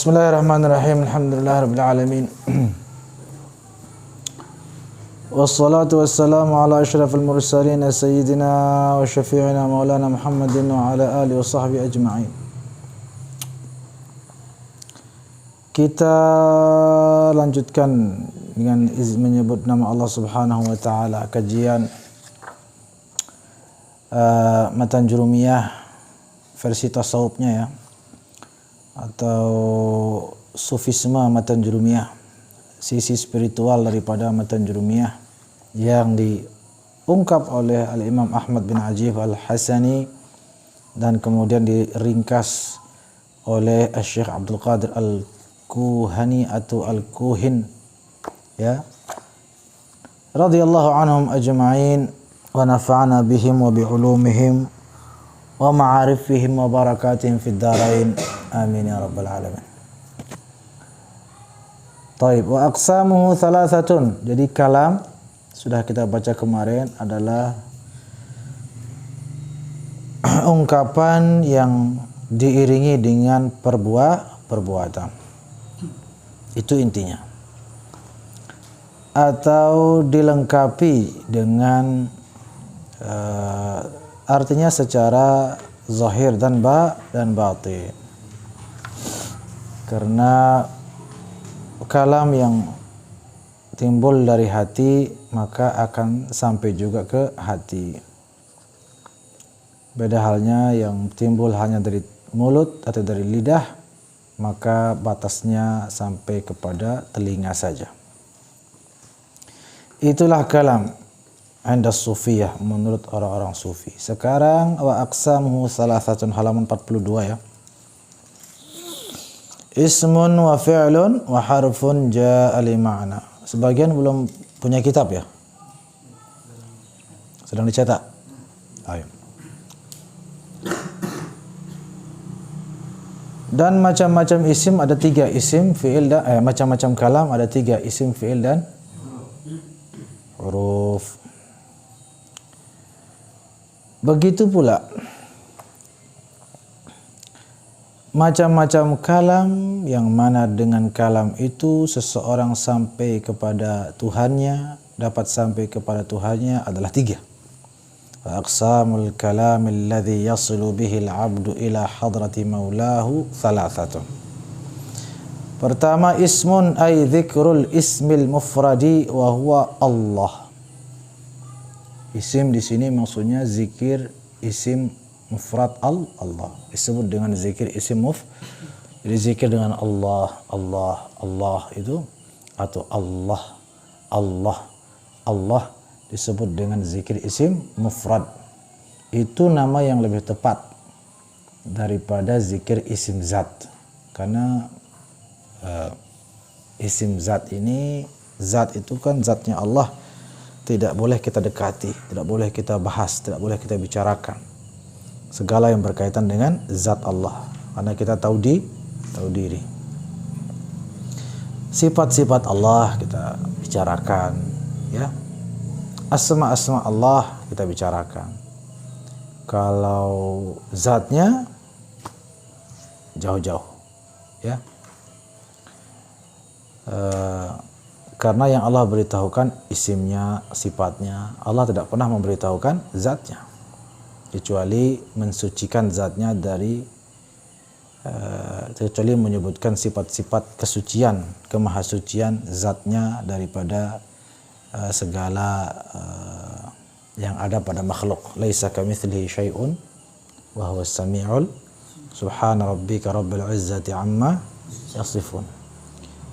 Bismillahirrahmanirrahim. Alhamdulillahirabbil alamin. Wassalatu wassalamu ala asyrafil mursalin sayyidina wa syafi'ina maulana Muhammadin wa ala alihi wa sahbihi ajma'in. Kita lanjutkan dengan menyebut nama Allah Subhanahu wa taala, kajian Matan Jurumiyah versi tasawufnya ya, atau sufisme Matan Jurumiyah, sisi spiritual daripada Matan Jurumiyah yang diungkap oleh Al-Imam Ahmad bin Ajib Al-Hasani dan kemudian diringkas oleh Syekh Abdul Qadir Al-Kuhani atau Al-Kuhin ya, radhiyallahu anhum ajma'in wa nafa'ana bihim wa bi'ulumihim wa ma'arifihim wa barakatihim fid darain amin ya rabbal alamin. Taib, wa aqsamuhu thalathatun. Jadi kalam sudah kita baca kemarin adalah ungkapan yang diiringi dengan perbuatan. Itu intinya. Atau dilengkapi dengan artinya secara zahir dan batin. Karena kalam yang timbul dari hati maka akan sampai juga ke hati. Beda halnya yang timbul hanya dari mulut atau dari lidah, maka batasnya sampai kepada telinga saja. Itulah kalam anda sufiyah menurut orang-orang sufi. Sekarang wa aqsamuhu thalathatun, halaman 42 ya. Ismun wa fi'lun wa harfun ja'a li ma'na. Sebagian belum punya kitab ya? Sedang dicetak? Ayo. Dan macam-macam isim ada 3 isim, fi'il dan macam-macam kalam ada 3 isim, fi'il dan huruf. Begitu pula macam-macam kalam yang mana dengan kalam itu seseorang sampai kepada Tuhannya, dapat sampai kepada Tuhannya adalah 3. Aqsamul kalam alladhi yasilu bihi al-'abdu ila hadrati maulahu thalathatun. Pertama, ismun ay dzikrul ismil mufradi wa huwa Allah. Isim di sini maksudnya zikir isim mufrad Allah. Disebut dengan zikir isim jadi zikir dengan Allah itu, atau Allah disebut dengan zikir isim mufrad. Itu nama yang lebih tepat daripada zikir isim zat. Karena isim zat ini, zat itu kan zatnya Allah, tidak boleh kita dekati, tidak boleh kita bahas, tidak boleh kita bicarakan segala yang berkaitan dengan zat Allah, karena kita tahu diri. Sifat-sifat Allah kita bicarakan ya, asma-asma Allah kita bicarakan. Kalau zatnya jauh-jauh ya, karena yang Allah beritahukan isimnya, sifatnya. Allah tidak pernah memberitahukan zatnya, kecuali mensucikan zatnya dari kecuali menyebutkan sifat-sifat kesucian, kemahasucian zatnya daripada segala yang ada pada makhluk. Laisa kamitslihi syai'un wa huwas samiul subhana rabbika rabbil izzati amma yasifun.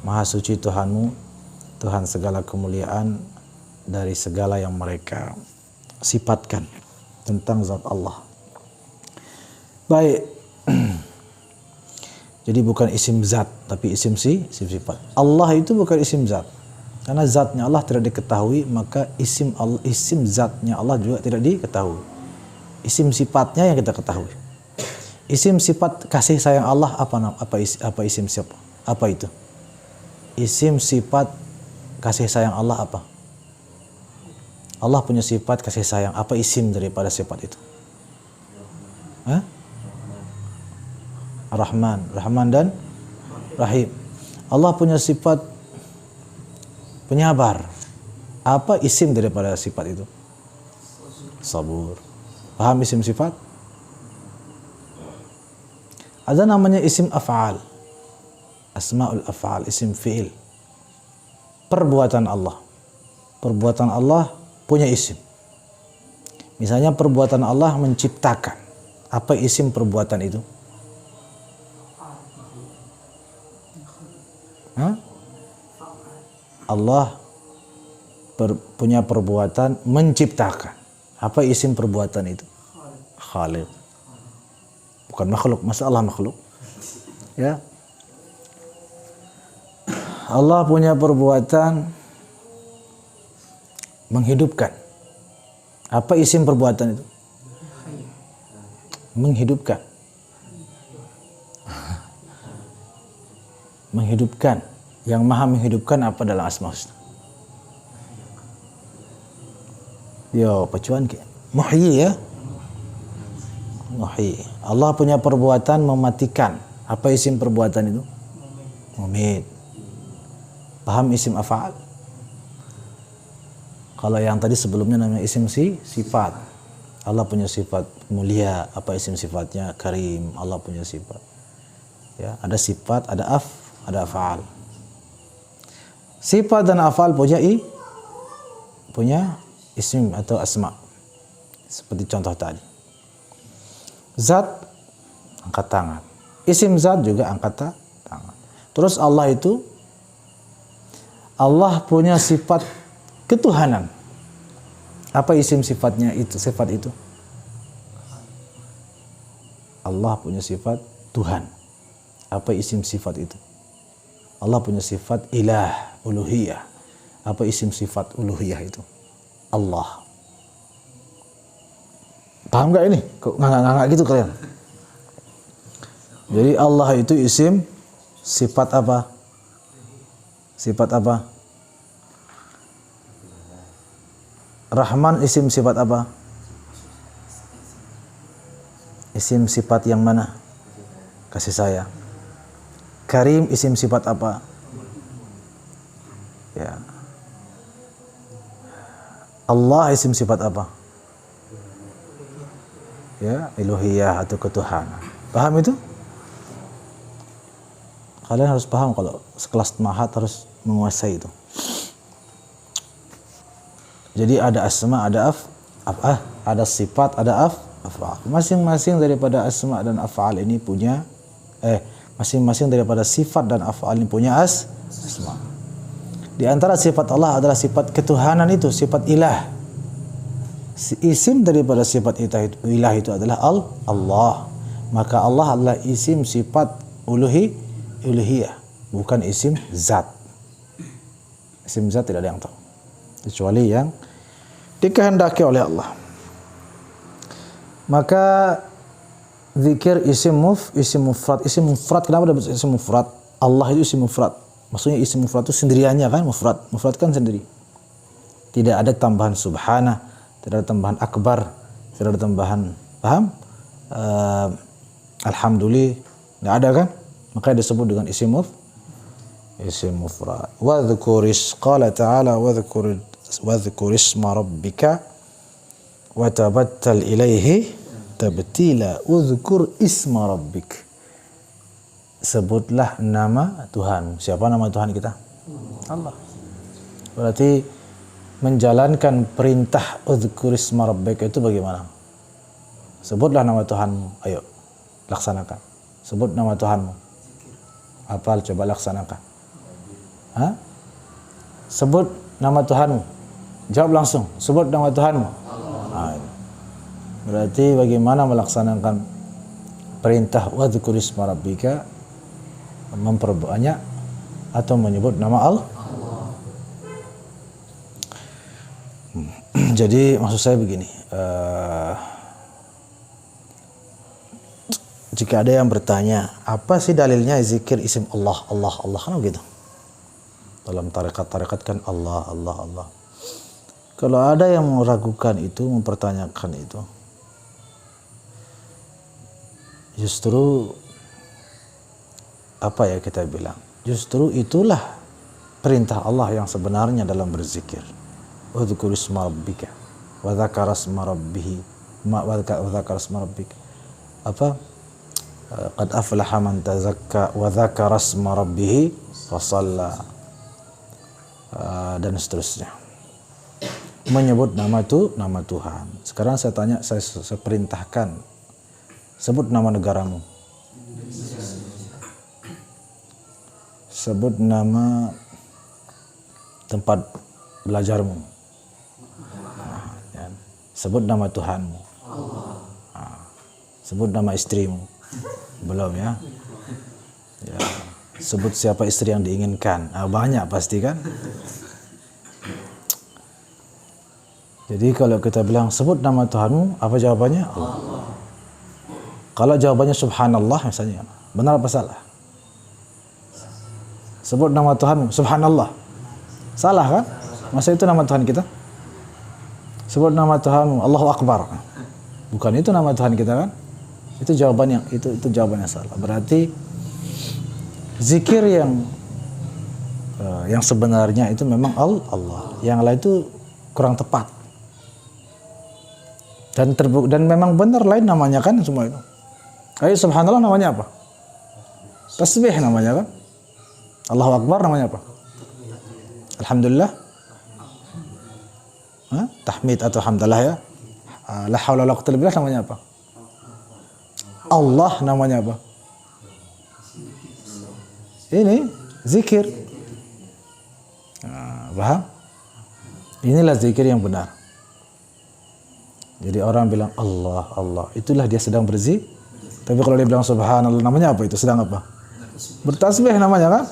Maha suci Tuhanmu, Tuhan segala kemuliaan dari segala yang mereka sifatkan tentang zat Allah. Baik. Jadi bukan isim zat, tapi isim sifat. Allah itu bukan isim zat. Karena zatnya Allah tidak diketahui, maka isim zatnya Allah juga tidak diketahui. Isim sifatnya yang kita ketahui. Isim sifat kasih sayang Allah apa isim siapa? Apa itu? Isim sifat kasih sayang Allah apa? Allah punya sifat kasih sayang. Apa isim daripada sifat itu? Rahman. Rahman dan Rahim. Allah punya sifat penyabar. Apa isim daripada sifat itu? Sabur. Paham isim sifat? Ada namanya isim af'al. Asma'ul af'al, isim fi'il. Perbuatan Allah. Perbuatan Allah punya isim. Misalnya perbuatan Allah menciptakan. Apa isim perbuatan itu? Hah? Allah punya perbuatan menciptakan. Apa isim perbuatan itu? Khaliq. Bukan makhluk, masalah makhluk. Ya. Allah punya perbuatan menghidupkan. Apa isim perbuatan itu? Menghidupkan. Menghidupkan. Yang maha menghidupkan apa dalam asma husna? Yo, pacuan ke? Muhyi ya? Muhyi. Allah punya perbuatan mematikan. Apa isim perbuatan itu? Mumit. Paham isim af'al? Kalau yang tadi sebelumnya namanya isim sifat. Allah punya sifat mulia. Apa isim sifatnya? Karim. Allah punya sifat. Ya, ada sifat, ada ada af'al. Sifat dan af'al punya isim atau asma. Seperti contoh tadi. Zat angkat tangan. Isim zat juga angkat tangan. Terus Allah punya sifat ketuhanan. Apa isim sifatnya itu? Sifat itu. Allah punya sifat Tuhan. Apa isim sifat itu? Allah punya sifat ilah, uluhiyah. Apa isim sifat uluhiyah itu? Allah. Paham gak ini? Kok ngangak-ngangak gitu kalian? Jadi Allah itu isim sifat apa? Sifat apa? Rahman isim sifat apa? Isim sifat yang mana? Kasih sayang. Karim isim sifat apa? Ya. Allah isim sifat apa? Ya, iluhiyah atau ketuhanan. Paham itu? Kalian harus paham kalau sekelas mahat harus menguasai itu. Jadi ada asma, ada ada sifat, ada af'al. Masing-masing daripada asma dan af'al ini punya masing-masing daripada sifat dan af'al ini punya asma. Di antara sifat Allah adalah sifat ketuhanan itu, sifat ilah. Isim daripada sifat ilah itu adalah Allah. Maka Allah adalah isim sifat uluhiyah, bukan isim zat. Isim zat tidak ada yang tahu kecuali yang dikehendaki oleh Allah. Maka zikir isim mufrad. Isim mufrad, kenapa ada isim mufrad? Allah itu isim mufrad. Maksudnya isim mufrad itu sendiriannya kan mufrad. Mufrad kan sendiri. Tidak ada tambahan subhana, tidak ada tambahan akbar, tidak ada tambahan, paham? Alhamdulillah, tidak ada kan? Maka disebut dengan isim mufrad. Wa dzkuris qala ta'ala wa dzkur isma rabbika wa tabattal ilaihi tabtila. Udzkur isma rabbik. Sebutlah nama Tuhan. Siapa nama Tuhan kita? Allah. Berarti menjalankan perintah udzkur isma rabbika itu bagaimana? Sebutlah nama Tuhanmu. Ayo, laksanakan. Sebut nama Tuhanmu. Hafal, coba laksanakan. Hah? Sebut nama Tuhanmu. Jawab langsung. Sebut nama Tuhanmu. Berarti bagaimana melaksanakan perintah udzkur isma rabbika? Memperbanyak atau menyebut nama Allah. Jadi maksud saya begini, jika ada yang bertanya apa sih dalilnya zikir isim Allah kan begitu. Dalam tarekat kan Allah. Kalau ada yang meragukan itu, mempertanyakan itu, justru apa ya kita bilang? Justru itulah perintah Allah yang sebenarnya dalam berzikir. Udhkur isma rabbika wa dzakara isma rabbih wa dzakara isma rabbika. Apa? Qad aflaha man tazakka wa dzakara isma rabbih fa shalla. Dan seterusnya. Menyebut nama Tuhan. Sekarang saya tanya, saya perintahkan, sebut nama negaramu. Sebut nama tempat belajarmu. Sebut nama Tuhanmu. Sebut nama istrimu. Belum ya? Sebut siapa istri yang diinginkan. Banyak pasti kan? Jadi kalau kita bilang sebut nama Tuhanmu, apa jawabannya? Allah. Kalau jawabannya subhanallah misalnya, benar apa salah? Sebut nama Tuhanmu, subhanallah. Salah kan? Masa itu nama Tuhan kita? Sebut nama Tuhanmu, Allahu Akbar. Bukan itu nama Tuhan kita kan? Itu jawaban yang salah. Berarti zikir yang sebenarnya itu memang Allah. Yang lain itu kurang tepat. Dan memang benar lain namanya kan semua itu. Ayo subhanallah namanya apa? Tasbih namanya kan? Allahu Akbar namanya apa? Alhamdulillah. Tahmid atau hamdalah ya. La haula wala quwwata illa billah namanya apa? Allah namanya apa? Ini zikir. Paham? Inilah zikir yang benar. Jadi orang bilang Allah, Allah, itulah dia sedang berzikir. Tapi kalau dia bilang subhanallah, namanya apa itu? Sedang apa? Bertasbih namanya kan?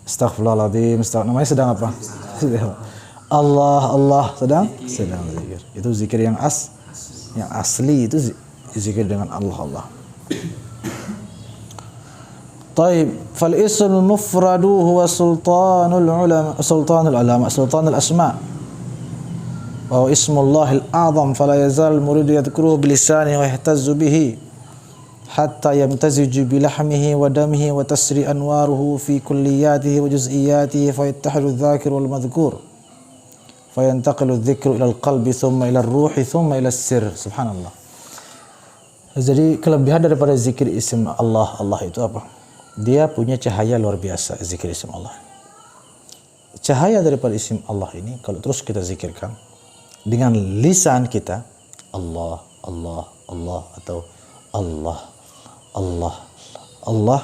Astaghfirullahaladzim, namanya sedang apa? Allah, Allah, sedang zikir. Itu zikir yang asli, itu zikir dengan Allah, Allah. Taib, fal ismul mufradu huwa sultanul asma. Wa ismullahil a'zam fala yazal muridu yadhkuruhu bilisanihi wa yahtazzu bihi hatta yamtaziju bilahmihi wa damihi wa tasri anwaruhu fi kulliyatihi wa juz'iyatihi fa yattahidu adh-dhakir wal madhkur fa yantaqilu adh-dhikru ila al-qalbi thumma ila ar-ruhi thumma ila as-sirr. Subhanallah. Jadi kelebihan daripada zikir isim Allah itu apa? Dia punya cahaya luar biasa, zikir isim Allah. Cahaya daripada isim Allah ini kalau terus kita zikirkan dengan lisan kita, Allah, Allah, Allah, atau Allah, Allah, Allah,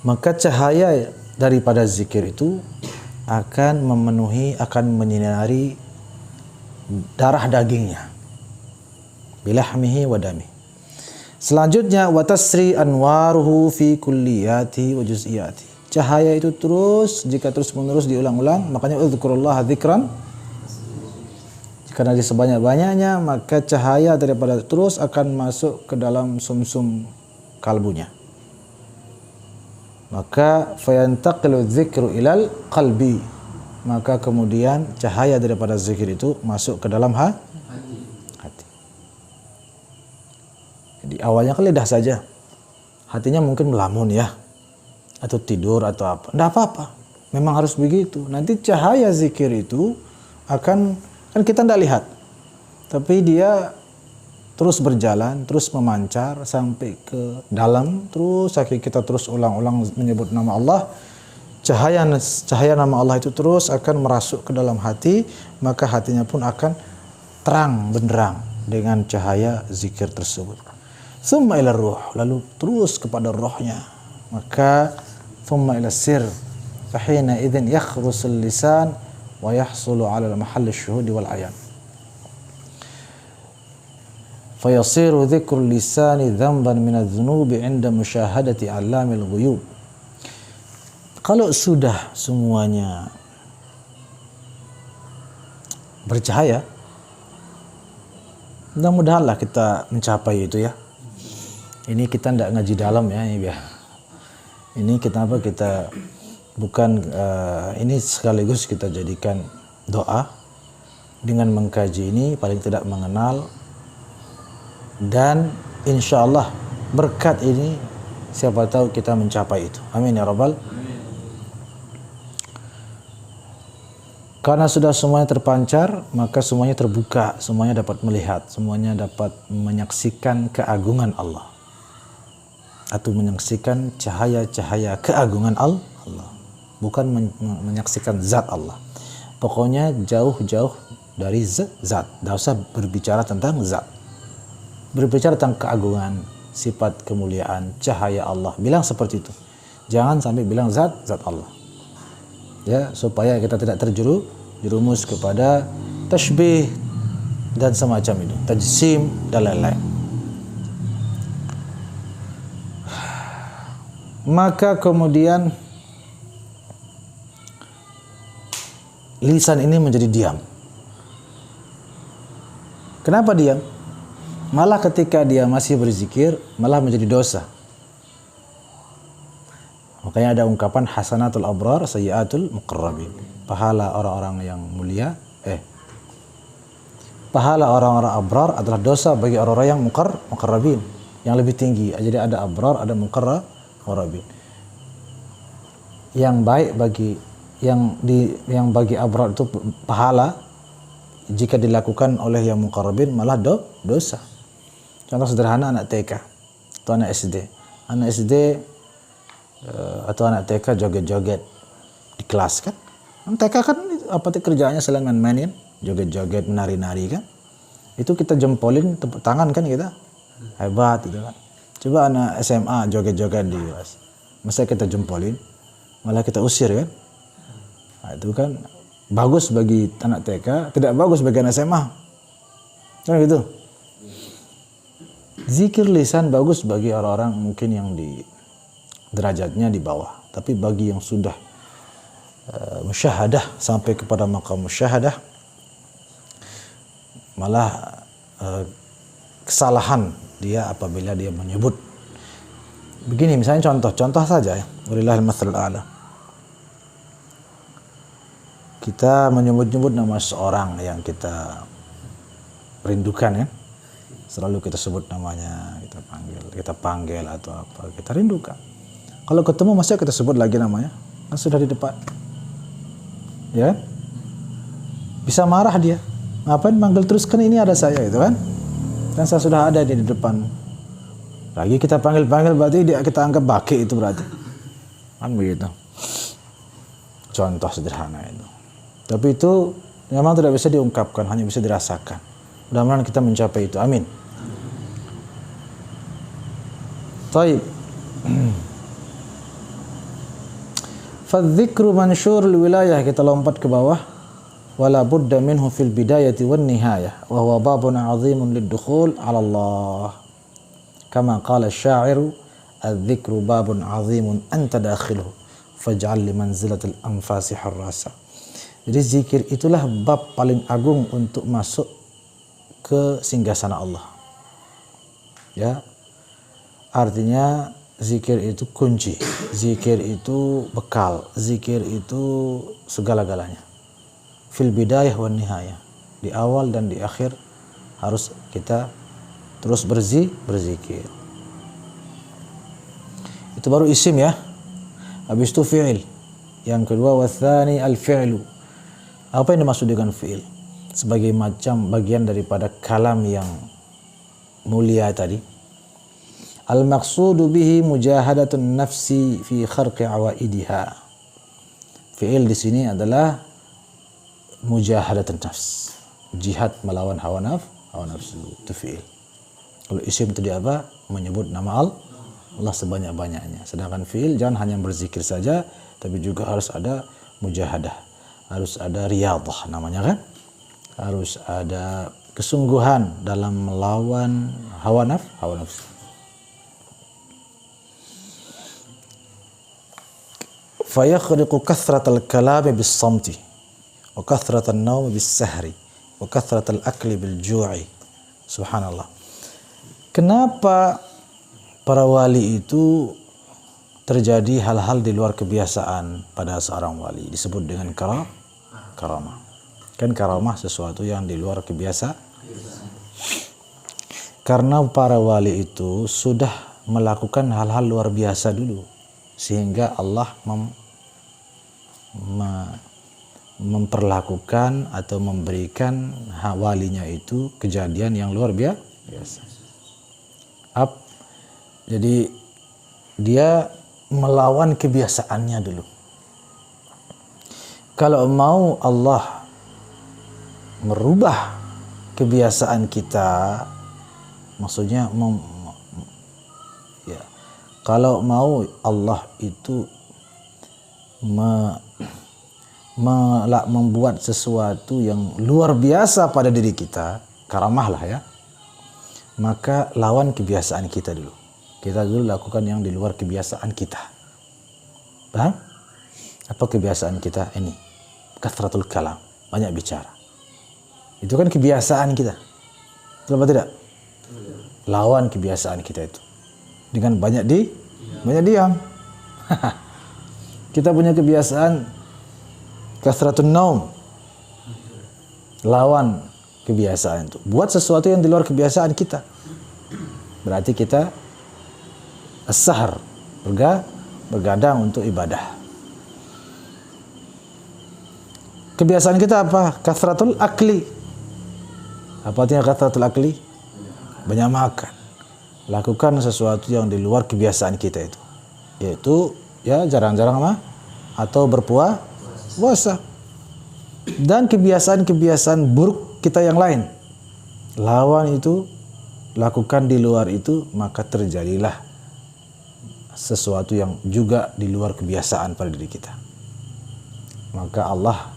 maka cahaya daripada zikir itu akan menyinari darah dagingnya, bilahmihi wa dami. Selanjutnya, watasri anwaruhu fi kulliyati wa juz'iyati. Cahaya itu terus, jika terus menerus diulang-ulang, makanya udzkurullaha dzikran. Karena di sebanyak-banyaknya, maka cahaya daripada terus akan masuk ke dalam sumsum kalbunya. Maka fayantaqilu dzikru ilal qalbi. Maka kemudian cahaya daripada zikir itu masuk ke dalam hati. Jadi awalnya kan lidah saja. Hatinya mungkin melamun ya. Atau tidur atau apa. Tidak apa-apa. Memang harus begitu. Nanti cahaya zikir itu akan, kan kita tidak lihat, tapi dia terus berjalan, terus memancar sampai ke dalam, terus kita terus ulang-ulang menyebut nama Allah, cahaya nama Allah itu terus akan merasuk ke dalam hati, maka hatinya pun akan terang benderang dengan cahaya zikir tersebut. Tsumma ila ruh, lalu terus kepada rohnya, maka tsumma ila sir, fahina idzin yakhrusul lisan wa yahsulu ala mahall asyuhud wal ayan. Fayasiru dzikru lisani dzamban min adz-dzunubi 'inda musyahadati 'allamil ghuyub. Kalau sudah semuanya bercahaya, mudah-mudahanlah kita mencapai itu ya. Ini kita tidak ngaji dalam ya, ini kita bukan ini sekaligus kita jadikan doa dengan mengkaji ini, paling tidak mengenal, dan insya Allah berkat ini Siapa tahu kita mencapai itu. Amin ya rabbal. Karena sudah semuanya terpancar, maka semuanya terbuka, semuanya dapat melihat, semuanya dapat menyaksikan keagungan Allah. Atau menyaksikan cahaya-cahaya keagungan Allah. Bukan menyaksikan zat Allah. Pokoknya jauh-jauh dari zat. Tidak usah berbicara tentang zat. Berbicara tentang keagungan, sifat kemuliaan, cahaya Allah. Bilang seperti itu. Jangan sampai bilang zat Allah. Ya, supaya kita tidak terjerumus kepada tashbih dan semacam itu, tajsim dan lain-lain. Maka kemudian lisan ini menjadi diam. Kenapa diam? Malah ketika dia masih berzikir, malah menjadi dosa. Makanya ada ungkapan hasanatul abrar sayyiatul muqarrabin. Pahala orang-orang yang mulia, pahala orang-orang abrar adalah dosa bagi orang-orang yang muqarrabin, yang lebih tinggi. Jadi ada abrar, ada muqarrabin. Yang baik bagi yang bagi abrar itu pahala, jika dilakukan oleh yang muqarrabin malah dosa. Contoh sederhana, anak TK atau anak SD. Anak SD atau anak TK joget-joget di kelas kan. Anak TK kan apa kerjaannya selain main-main kan? Joget-joget, menari-nari kan. Itu kita jempolin, tepuk tangan kan kita. Hebat gitu kan. Coba anak SMA joget-joget di kelas. Masa kita jempolin, malah kita usir kan. Nah, itu kan bagus bagi anak TK, tidak bagus bagi anak SMA. Kan gitu. Zikir lisan bagus bagi orang-orang mungkin yang di derajatnya di bawah, tapi bagi yang sudah musyahadah sampai kepada maqam musyahadah, malah kesalahan dia apabila dia menyebut begini. Misalnya contoh saja ya, walillahil mathalul a'la. Kita menyebut-nyebut nama seorang yang kita rindukan ya, selalu kita sebut namanya, kita panggil atau apa, kita rindukan. Kalau ketemu masa kita sebut lagi namanya, kan sudah di depan. Ya. Bisa marah dia. Ngapain manggil terus, kan ini ada saya itu kan? Kan saya sudah ada di depan. Lagi kita panggil-panggil berarti kita anggap baki itu berarti. Kan begitu. Contoh sederhana itu. Tapi itu memang tidak bisa diungkapkan, hanya bisa dirasakan. Mudah-mudahan kita mencapai itu. Amin. Taib. Fadzikru mansyurul wilayah, kita lompat ke bawah. Wala budda minhu fil bidayati wan nihayah wa huwa babun 'azimun lid-dukhul 'ala Allah. Kama qala asy-sya'iru adz-dzikru babun 'azimun anta dakhiluhu faj'al li manzilatil anfasi harrasa. Jadi zikir itulah bab paling agung untuk masuk ke singgasana Allah. Ya. Artinya zikir itu kunci, zikir itu bekal, zikir itu segala-galanya. Fil bidayah wan nihayah, di awal dan di akhir harus kita terus berzikir. Itu baru isim ya. Habis itu fi'il. Yang kedua watsani al-fi'lu. Apa yang dimaksud dengan fi'il? Sebagai macam bagian daripada kalam yang mulia tadi. Al-maqsudu bihi mujahadatun nafsi fi kharqi awaidiha. Fi'il di sini adalah mujahadatun nafs. Jihad melawan hawa nafsu. Itu fi'il. Kalau isim itu dia apa? Menyebut nama Allah sebanyak-banyaknya. Sedangkan fi'il jangan hanya berzikir saja, tapi juga harus ada mujahadah. Harus ada riyadhah namanya kan? Harus ada kesungguhan dalam melawan hawa nafsu. Fayakhriqu kathratal kalami bis-samti wa kathratan naumi bis-sahri wa kathratal akli bil-ju'i. Subhanallah. Kenapa para wali itu terjadi hal-hal di luar kebiasaan pada seorang wali disebut dengan karamah? Kan karamah sesuatu yang di luar kebiasaan. Karena para wali itu sudah melakukan hal-hal luar biasa dulu sehingga Allah memperlakukan atau memberikan walinya itu kejadian yang luar biasa. Jadi dia melawan kebiasaannya dulu. Kalau mau Allah merubah kebiasaan kita, maksudnya kalau mau Allah itu membuat sesuatu yang luar biasa pada diri kita, karamah lah ya, maka lawan kebiasaan kita dulu. Kita dulu lakukan yang di luar kebiasaan kita. Paham? Apa kebiasaan kita ini? Kathratul kalam, banyak bicara. Itu kan kebiasaan kita. Betul apa tidak? Lawan kebiasaan kita itu dengan banyak diam. Kita punya kebiasaan kathratun naum. Lawan kebiasaan itu. Buat sesuatu yang di luar kebiasaan kita. Berarti kita as-sahar, bergadang untuk ibadah. Kebiasaan kita apa? Kathratul akli. Apa artinya kathratul akli? Banyak makan. Lakukan sesuatu yang di luar kebiasaan kita itu, yaitu ya jarang-jarang atau berpuasa. Dan kebiasaan-kebiasaan buruk kita yang lain, lawan itu, lakukan di luar itu, maka terjadilah sesuatu yang juga di luar kebiasaan pada diri kita. Maka Allah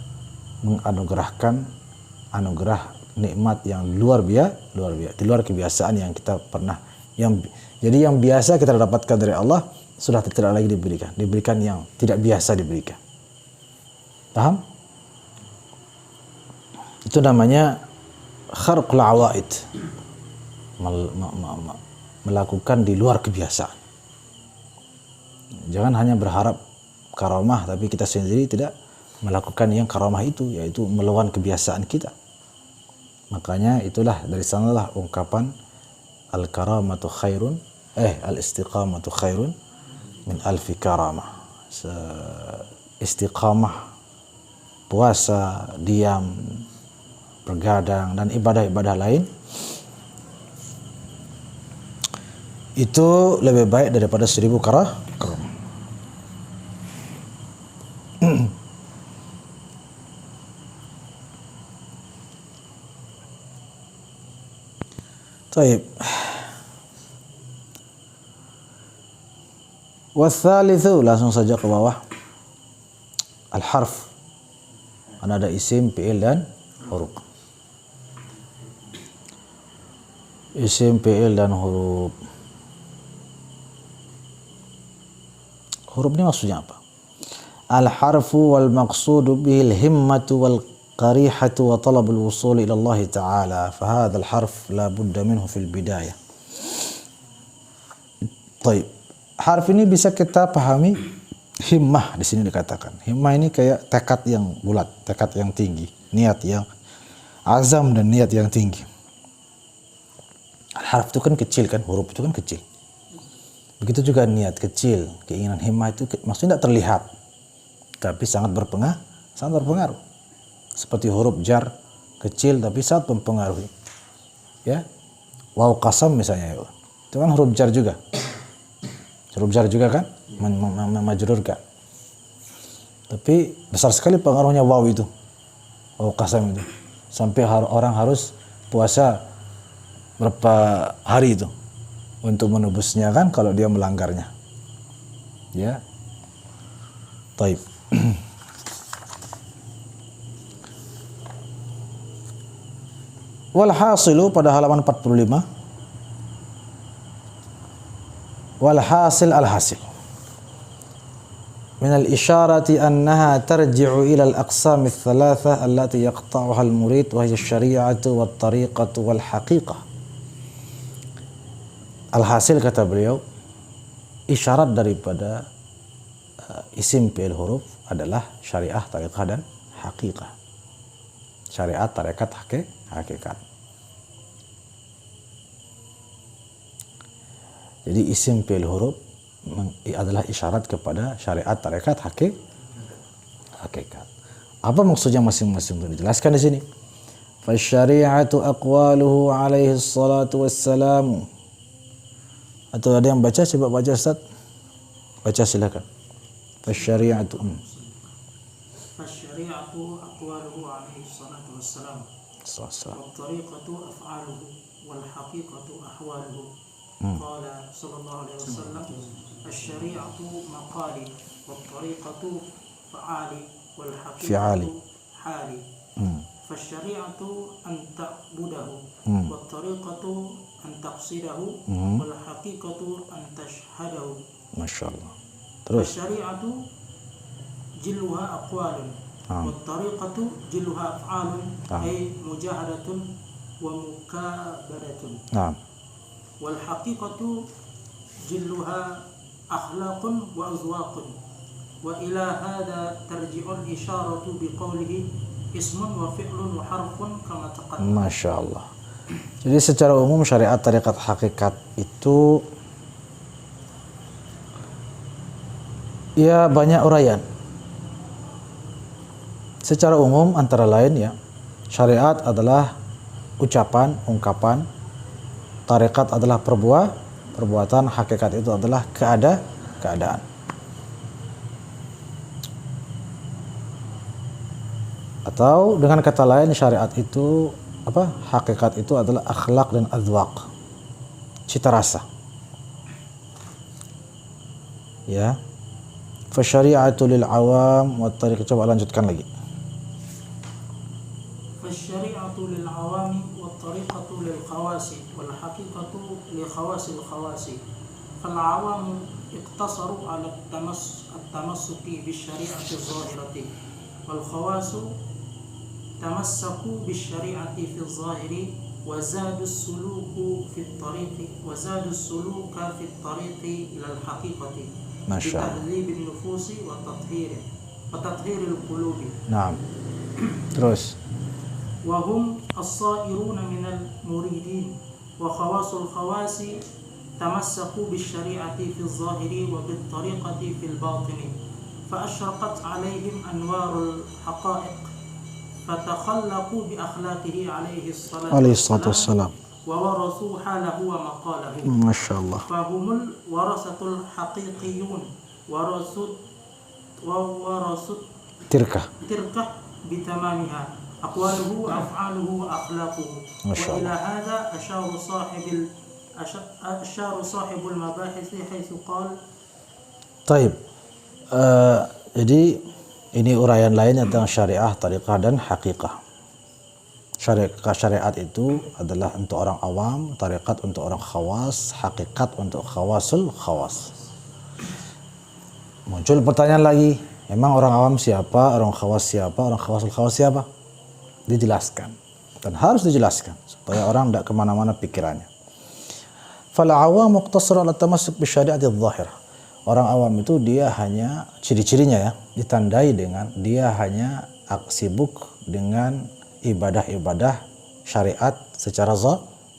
menganugerahkan anugerah nikmat yang luar biasa, di luar kebiasaan yang kita pernah. Jadi yang biasa kita dapatkan dari Allah sudah tidak lagi diberikan yang tidak biasa diberikan. Paham? Itu namanya kharqul awaid, melakukan di luar kebiasaan. Jangan hanya berharap karamah tapi kita sendiri tidak melakukan yang karamah itu, yaitu melawan kebiasaan kita. Makanya itulah dari sanalah ungkapan al-karamatu khairun, al-istiqamatu khairun min alfi karamah. Istiqamah, puasa, diam, bergadang, dan ibadah-ibadah lain itu lebih baik daripada 1000 karamah. Baik. Watsalitsu, langsung saja ke bawah. Al-harf. Ada isim, fi'il dan huruf. Isim, fi'il dan huruf. Huruf ini maksudnya apa? Al-harfu wal maqsudu bihil himmatu wal قريحة وطلب الوصول إلى الله تعالى فهذا الحرف لا بد منه في البداية. طيب, harf ini bisa kita pahami himmah di sini dikatakan. Himmah ini kayak tekad yang bulat, tekad yang tinggi, niat yang azam dan niat yang tinggi. Harf itu kan kecil kan, huruf itu kan kecil. Begitu juga niat kecil, keinginan himmah itu maksudnya tidak terlihat, tapi sangat berpengaruh. Seperti huruf jar kecil tapi sangat mempengaruhi. Ya, waw qasam misalnya, itu kan huruf jar juga. Huruf jar juga kan, memajrurkan. Tapi besar sekali pengaruhnya waw itu, waw qasam itu, sampai orang harus puasa berapa hari itu untuk menebusnya kan kalau dia melanggarnya. Ya, taib. Walhasilu pada halaman 45. Walhasil alhasil. Min al-isharati annaha tarji'u ila al-aqsam ats-tsalatsa allati yaqta'uha al-murid wa hiya asy-syari'atu wat-tariqatu wal-haqiqah. Alhasil kata beliau, isyarat daripada isim fi'il huruf adalah syariah, tariqah dan haqiqah. Syariat, tarekat, hakikat. Jadi isim fi'il huruf adalah isyarat kepada syariat, tarekat, hakikat. Apa maksudnya masing-masing itu dijelaskan di sini. Fasyari'atu aqwaluhu alaihi salatu wassalamu. Atau ada yang baca? Coba baca Ustaz. Baca silakan. Fasyari'atu. Fasyari'atu aqwaluhu alaihi salatu wassalam. Wa tariqatu af'aluhu wal haqiqatu ahwaluhu. Qala sallallahu alaihi wasallam asy-syari'atu maqali wat tariqatu fa'ali wal haqiqatu hali. Fasyari'atu an ta'budahu wat tariqatu an taqsidahu wal haqiqatu an tashhadahu. Masyaallah. Terus. Fasyari'atu jilluha aqwalun wat tariqatu jilluha af'alun ay mujahadatun wa mukabaratun. Wal haqiqatu jilluha akhlaqun wa azwaqun. Wa ila hadha tarji'ul isyaratu biqawlihi ismun wa fi'lun wa harfun kama taqaddam. Masyaallah. Jadi secara umum syariat, tarekat, hakikat itu ya banyak uraian. Secara umum antara lain ya, syariat adalah ucapan, ungkapan, tarekat adalah perbuatan, hakikat itu adalah keadaan. Atau dengan kata lain syariat itu apa? Hakikat itu adalah akhlak dan adzwaq. Cita rasa. Ya. Fasyari'atu lil awam wa tariq. Coba lanjutkan lagi. Fasyari'atu lil awami wa tariqatu lil khawasi wal haqiqatu li khawasil khawasi. Fal awamu iqtasaru ala at-tamassuki bis syari'ati adh-dhahirati wal khawasu tamassaku bis syari'ati fi adh-dhahiri wa zadu as-suluku fi at-tariqi wa zadu as-suluka fi at-tariqi ila al-haqiqati. Masyaallah. Bitadlibin nufusi wa tathhiril qulubi. Naam. Terus. وهم الصائرون من المريدين وخواص الخواص تمسكوا بالشريعة في الظاهر وبالطريقة في الباطن فأشرقت عليهم أنوار الحقائق فتخلقوا بأخلاقه عليه الصلاة والسلام وورثوا حاله ومقاله. ما شاء الله. فهم الورثة الحقيقيون ورثوا تركة بتمامها أقواله أفعاله وأخلاقه. وإلى هذا أشار صاحب المباحث حيث قال. طيب. Jadi ini uraian lain tentang syariah, tariqah dan hakikah. Syariat itu adalah untuk orang awam, tariqat untuk orang khawas, hakikat untuk khawasul khawas. Muncul pertanyaan lagi, memang orang awam siapa, orang khawas siapa, orang khawasul khawas siapa? Dijelaskan dan harus dijelaskan supaya orang tidak kemana-mana pikirannya. Fal awam muqtasir ala tamassuk bi syari'ati adh-dhahirah. Orang awam itu dia hanya ciri-cirinya ya ditandai dengan dia hanya sibuk dengan ibadah-ibadah syariat secara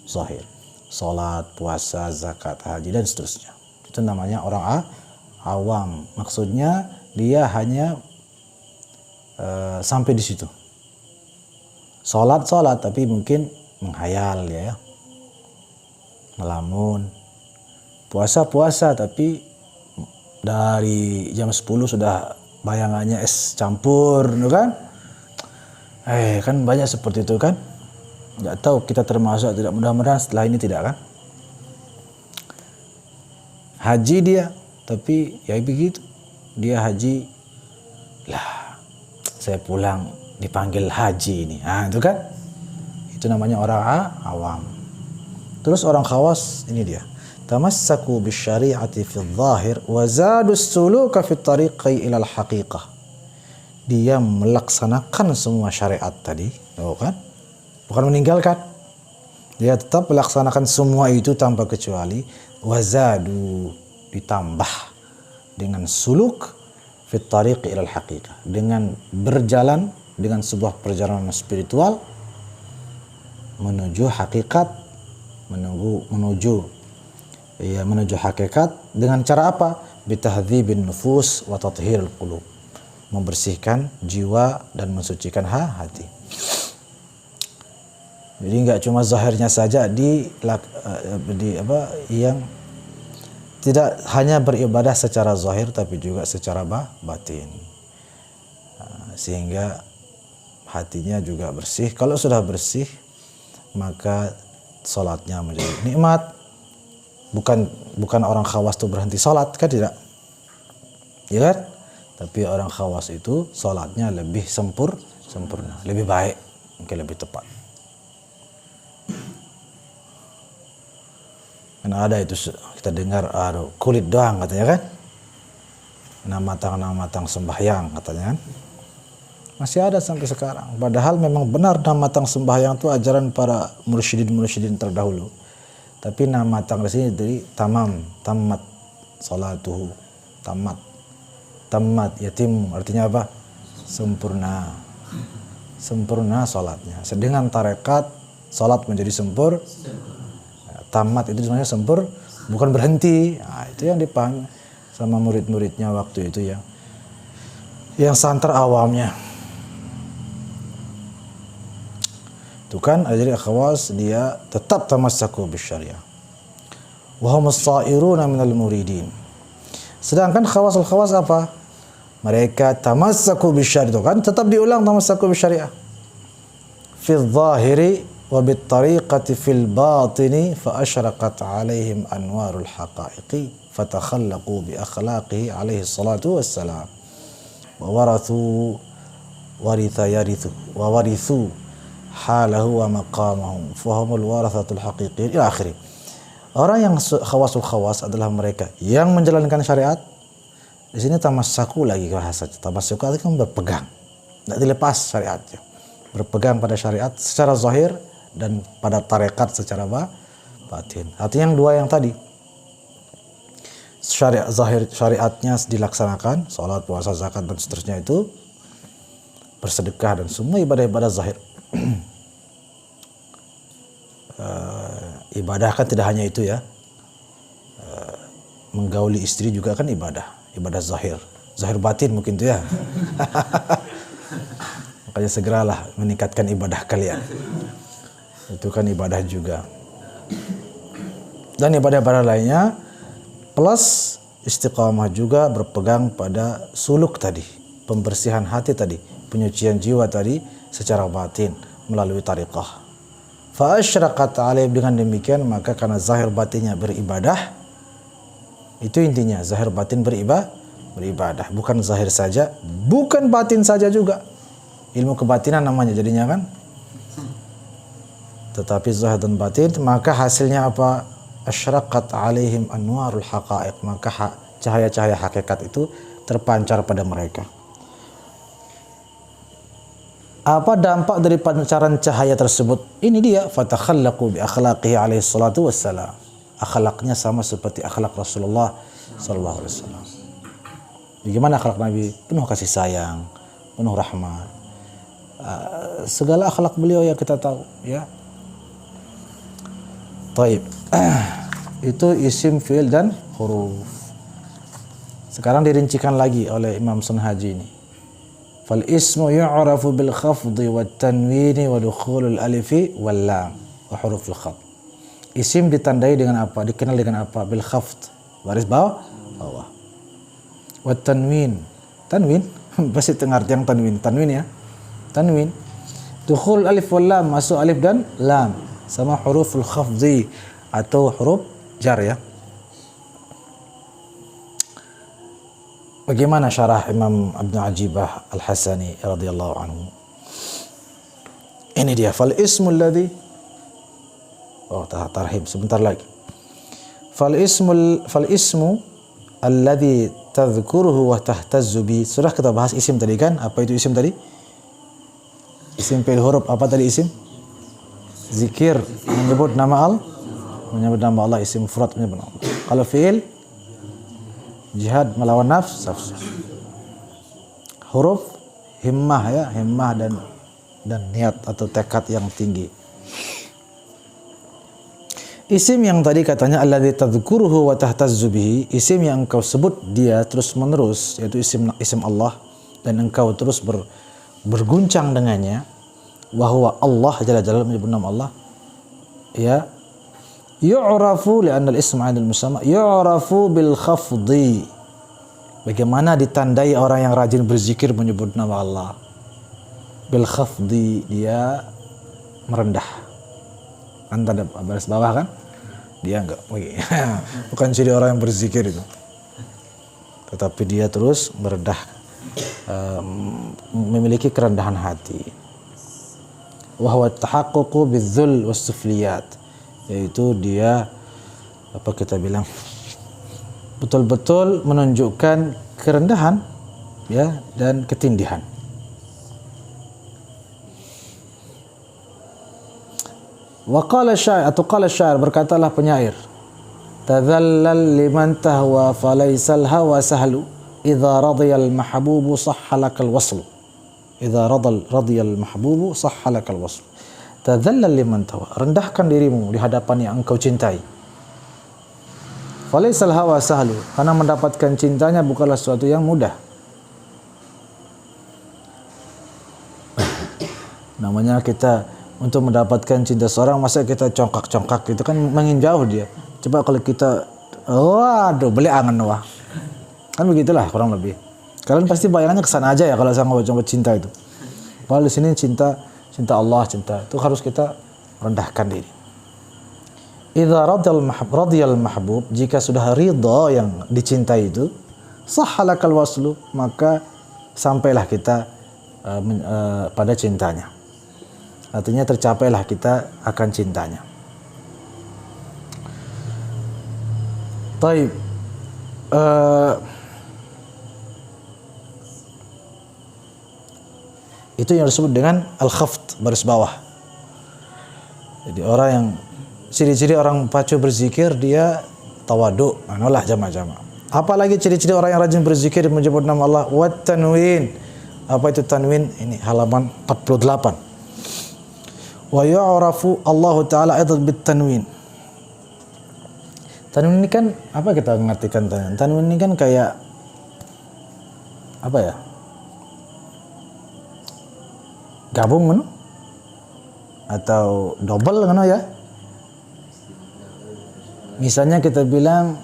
zahir. Salat, puasa, zakat, haji dan seterusnya. Itu namanya orang awam. Maksudnya dia hanya sampai di situ. Salat tapi mungkin menghayal ya, melamun. Puasa tapi dari jam 10 sudah bayangannya es campur, kan? Kan banyak seperti itu kan? Nggak tahu kita termasuk tidak, mudah-mudahan setelah ini tidak kan? Haji dia, tapi ya begitu. Dia haji, lah saya pulang dipanggil haji ini, itu kan, itu namanya orang awam. Terus orang khawas ini dia, tamassaku bisyari'ati fi dhahir wa zadu suluka fi tariqi ila al-haqiqah. Dia melaksanakan semua syariat tadi, kan? Bukan meninggalkan. Dia tetap melaksanakan semua itu tanpa kecuali, wa zadu ditambah dengan suluk fi tariqi ila al-haqiqah, dengan berjalan dengan sebuah perjalanan spiritual menuju hakikat, menuju ya menuju hakikat dengan cara apa? Bitahdhibin nufus wa tathhiril qulub. Membersihkan jiwa dan mensucikan hati. Jadi enggak cuma zahirnya saja yang tidak hanya beribadah secara zahir tapi juga secara batin. Sehingga hatinya juga bersih. Kalau sudah bersih, maka salatnya menjadi nikmat. Bukan orang khawas itu berhenti salat, kan tidak? Ya kan? Tapi orang khawas itu salatnya lebih sempurna, lebih baik, mungkin lebih tepat. Karena ada itu kita dengar kulit doang katanya kan, enam matang sembahyang katanya kan, masih ada sampai sekarang. Padahal memang benar enam matang sembahyang itu ajaran para mursyidin terdahulu. Tapi enam matang di sini dari tamat salatuhu, tamat yatim artinya apa? Sempurna salatnya. Dengan tarekat salat menjadi sempurna. Tamat itu sebenarnya bukan berhenti. Nah, itu yang dipahami sama murid-muridnya waktu itu yang santer awamnya. Itu kan jadi khawas dia tetap tamassaku bisyariah. Wa humus sairuna minal muridin. Sedangkan khawas apa? Mereka tamassaku bisyariah itu kan tetap diulang tamassaku bisyariah. Fi dhahiri wa bittariqati fil batini fa asyraqat alaihim anwarul haqaiqi fatakhallaqu bi akhlaqihi alaihi salatu wassalam wa warithu halahu wa maqamahu fahumul warathatul haqiqin ila akhirih. Orang yang khawas adalah mereka yang menjalankan syariat. Di sini tamassaku lagi bahasa. Tamassaku itu kan berpegang, tidak dilepas syariatnya. Berpegang pada syariat secara zahir dan pada tarekat secara batin. Artinya yang dua yang tadi. Syariatnya dilaksanakan, salat, puasa, zakat dan seterusnya itu, bersedekah dan semua ibadah-ibadah zahir. Ibadah kan tidak hanya itu ya. Menggauli istri juga kan ibadah zahir batin mungkin itu ya. Makanya segeralah meningkatkan ibadah kalian. Itu kan ibadah juga. Dan ibadah-ibadah lainnya plus istiqamah juga berpegang pada suluk tadi, pembersihan hati tadi, penyucian jiwa tadi secara batin melalui tariqah. Fa asyraqat alaihim, dengan demikian maka karena zahir batinnya beribadah, itu intinya zahir batin beribadah, bukan zahir saja, bukan batin saja juga. Ilmu kebatinan namanya jadinya kan. Tetapi zahir dan batin, maka hasilnya apa? Asyraqat alaihim anwarul haqaiq, maka cahaya-cahaya hakikat itu terpancar pada mereka. Apa dampak dari pancaran cahaya tersebut? Ini dia, fatakhallaqu bi akhlaqihi alaihi salatu wassalam. Akhlaknya sama seperti akhlak Rasulullah sallallahu alaihi wasallam. Bagaimana akhlak Nabi? Penuh kasih sayang, penuh rahmat. Segala akhlak beliau yang kita tahu, ya. Taib. Itu isim, fi'il dan huruf. Sekarang dirincikan lagi oleh Imam Sunhaji ini. Fal ismu yu'rafu bil khafdi wat tanwini wa dukhulul alifi wal lam wa huruful khat. Isim ditandai dengan apa? Dikenal dengan apa? Bil khafd, baris bawah. Wat tanwin pasti dengar yang tanwin ya. Tanwin. Dukhul alif wal lam, masuk alif dan lam, sama huruful khafdi atau huruf jar ya. Bagaimana syarah Imam Ibnu Ajibah Al-Hasani radhiyallahu anhu? Ini dia, fal ismu alladhi, tarhib sebentar lagi. Fal ismu alladhi tadhkuruhu wa tahtazzu bi. Sudah kita bahas isim tadi kan? Apa itu isim tadi? Isim fi'il huruf apa tadi isim? Zikir, menyebut nama Allah, isim mufrad menyebut nama Allah. Kalau fi'il, jihad melawan nafs. Huruf himmah ya, himmah dan niat atau tekad yang tinggi. Isim yang tadi katanya alladzi tadhkuruhu wa tahtazzu bihi, isim yang engkau sebut dia terus-menerus, yaitu isim Allah, dan engkau terus berguncang dengannya, wa huwa Allah jalla jalaluhu, menyebut nama Allah, ya, yu'rafu li'anna al-ism 'ala al-musamma yu'rafu bil khafdi. Bagaimana ditandai orang yang rajin berzikir menyebut nama Allah? Bil khafdi, dia merendah. Kan ada baris bawah kan? Dia enggak. Bukan ciri orang yang berzikir itu. Tetapi dia terus merendah, memiliki kerendahan hati. Wa huwa at-tahaqququ bidzul was-sufliyat, yaitu dia apa kita bilang, betul-betul menunjukkan kerendahan, ya, dan ketindihan. Wa qala syair, atau qala syair, berkatalah penyair, tadhallal liman tahwa falaisal hawa sahlu idza radiyal mahbubu sahhalakal wasl. Idza radiyal mahbubu sahhalakal wasl. Tadhallal liman tahwa, rendahkan dirimu di hadapan yang engkau cintai. Falaisal hawa sahlu, karena mendapatkan cintanya bukanlah sesuatu yang mudah. Namanya kita untuk mendapatkan cinta seorang, masa kita congkak-congkak gitu kan, makin jauh dia. Coba kalau kita, waduh, beli angan wah, kan begitulah kurang lebih. Kalian pasti bayangannya kesana aja ya kalau saya coba cinta itu. Kalau di sini cinta Allah, cinta itu harus kita rendahkan diri. Idza radiyal mahbub, jika sudah ridha yang dicintai itu, sahhalakal waslu, maka sampailah kita pada cintanya. Artinya tercapailah kita akan cintanya. Taib. Itu yang disebut dengan al-khafd, baris bawah. Jadi orang yang, ciri-ciri orang pacu berzikir, dia tawadu, anolah jama'-jama'. Apalagi ciri-ciri orang yang rajin berzikir menyebut nama Allah, wat tanwin. Apa itu tanwin? Ini halaman 48. Wa yu'rafu Allah Ta'ala aidan bit tanwin. Tanwin ini kan, apa kita mengartikan tanwin? Tanwin ini kan kayak apa ya? Gabung kan? Atau double kan ya? Misalnya kita bilang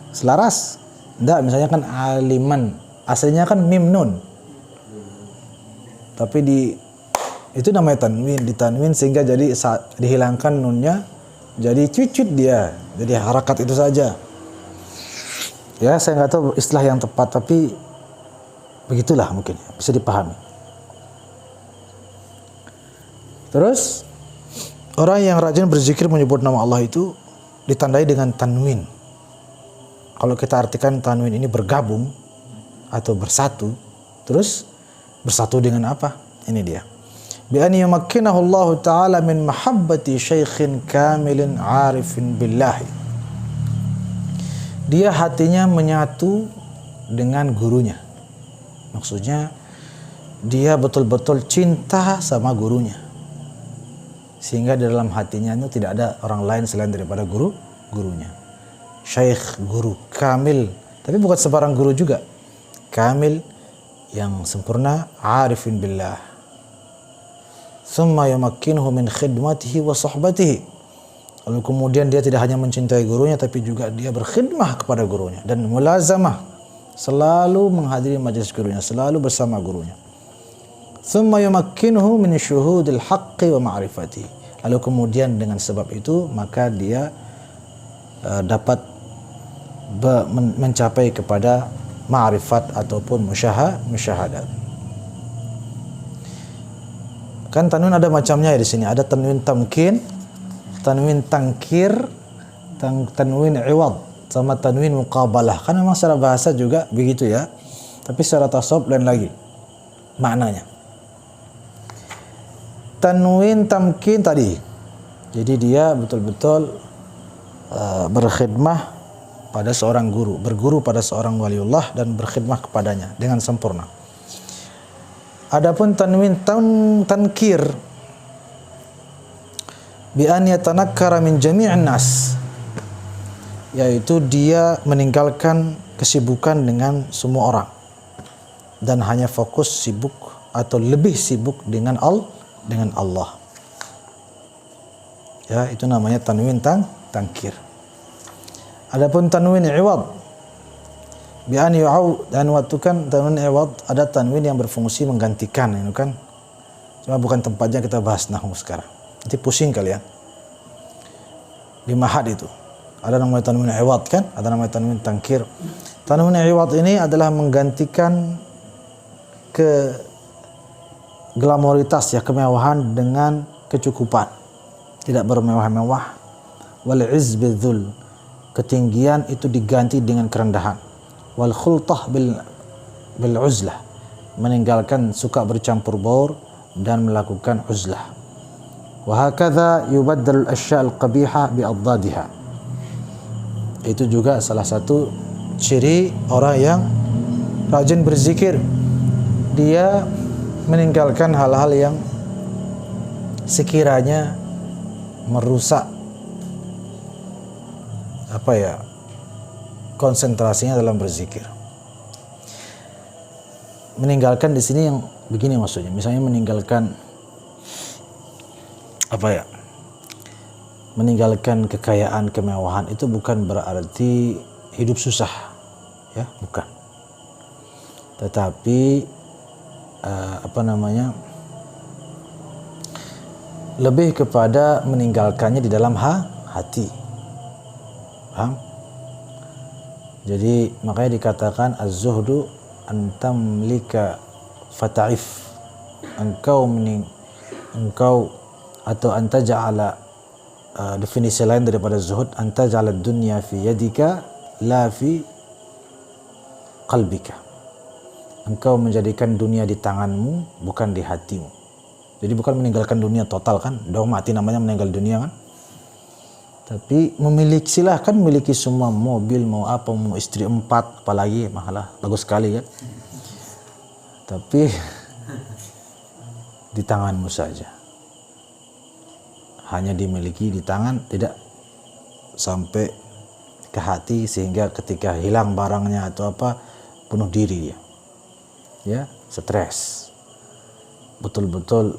selaras. Enggak, misalnya kan aliman. Aslinya kan mim nun. Tapi itu namanya tanwin, ditanwin sehingga jadi dihilangkan nunnya, jadi cucut dia. Jadi harakat itu saja. Ya, saya nggak tahu istilah yang tepat, tapi begitulah mungkin, bisa dipahami. Terus orang yang rajin berzikir menyebut nama Allah itu ditandai dengan tanwin. Kalau kita artikan tanwin ini bergabung atau bersatu, terus bersatu dengan apa? Ini dia. Bi an yumakkinahu Allah Ta'ala min mahabbati syaikhin kamilin arifin billahi. Dia hatinya menyatu dengan gurunya. Maksudnya dia betul-betul cinta sama gurunya. Sehingga di dalam hatinya itu tidak ada orang lain selain daripada gurunya. Syaikh, guru, kamil. Tapi bukan sembarang guru juga. Kamil, yang sempurna, arifin billah. Thumma yumakkinuhu min khidmatihi wa sahbatihi. Lalu kemudian dia tidak hanya mencintai gurunya, tapi juga dia berkhidmah kepada gurunya. Dan mulazamah, selalu menghadiri majelis gurunya, selalu bersama gurunya. Thumma yumakkinuhu min syuhudil haqqi wa ma'rifatihi. Lalu kemudian dengan sebab itu, maka dia dapat mencapai kepada ma'rifat ataupun musyahadat. Kan tanwin ada macamnya ya di sini. Ada tanwin tamkin, tanwin tangkir, tanwin iwad, sama tanwin muqabalah. Kan memang secara bahasa juga begitu ya. Tapi secara tasawuf lain lagi maknanya. Tanwin tamkin tadi, jadi dia betul-betul berkhidmah pada seorang guru, berguru pada seorang waliullah dan berkhidmah kepadanya dengan sempurna. Adapun tanwin tankir bi an yatanakkara min jami'in nas, yaitu dia meninggalkan kesibukan dengan semua orang dan hanya fokus sibuk atau lebih sibuk dengan Allah. Ya, itu namanya tanwin tangkir. Adapun tanwin iwad bi an yu'aw, dan waktu kan tanwin iwad ada tanwin yang berfungsi menggantikan, itu kan. Cuma bukan tempatnya kita bahas nahwu sekarang. Nanti pusing kalian. Di mahad itu ada namanya tanwin iwad kan, ada namanya tanwin tangkir. Tanwin iwad ini adalah menggantikan ke glamoritas, ya, kemewahan dengan kecukupan, tidak bermewah-mewah. Wal izz bidzul, ketinggian itu diganti dengan kerendahan. Wal khultah bil uzlah, meninggalkan suka bercampur baur dan melakukan uzlah. Wa hakadha yubaddal al-asya' al-qabiha bi addadiha. Itu juga salah satu ciri orang yang rajin berzikir. Dia meninggalkan hal-hal yang sekiranya merusak konsentrasinya dalam berzikir. Meninggalkan di sini yang begini maksudnya. Misalnya meninggalkan meninggalkan kekayaan, kemewahan, itu bukan berarti hidup susah, ya, bukan. Tetapi lebih kepada meninggalkannya di dalam hati. Paham? Jadi makanya dikatakan az-zuhdu antamlika fata'if, engkau atau anta ja'ala, definisi lain daripada zuhud, anta ja'ala dunya fi yadika la fi qalbika. Engkau menjadikan dunia di tanganmu, bukan di hatimu. Jadi bukan meninggalkan dunia total kan, dong mati namanya meninggal dunia kan. Tapi silahkan memiliki semua mobil, mau apa, mau istri 4, apalagi mahalah, bagus sekali kan. Tapi di tanganmu saja. Hanya dimiliki di tangan, tidak sampai ke hati sehingga ketika hilang barangnya atau apa, bunuh diri dia. Ya, stres. Betul-betul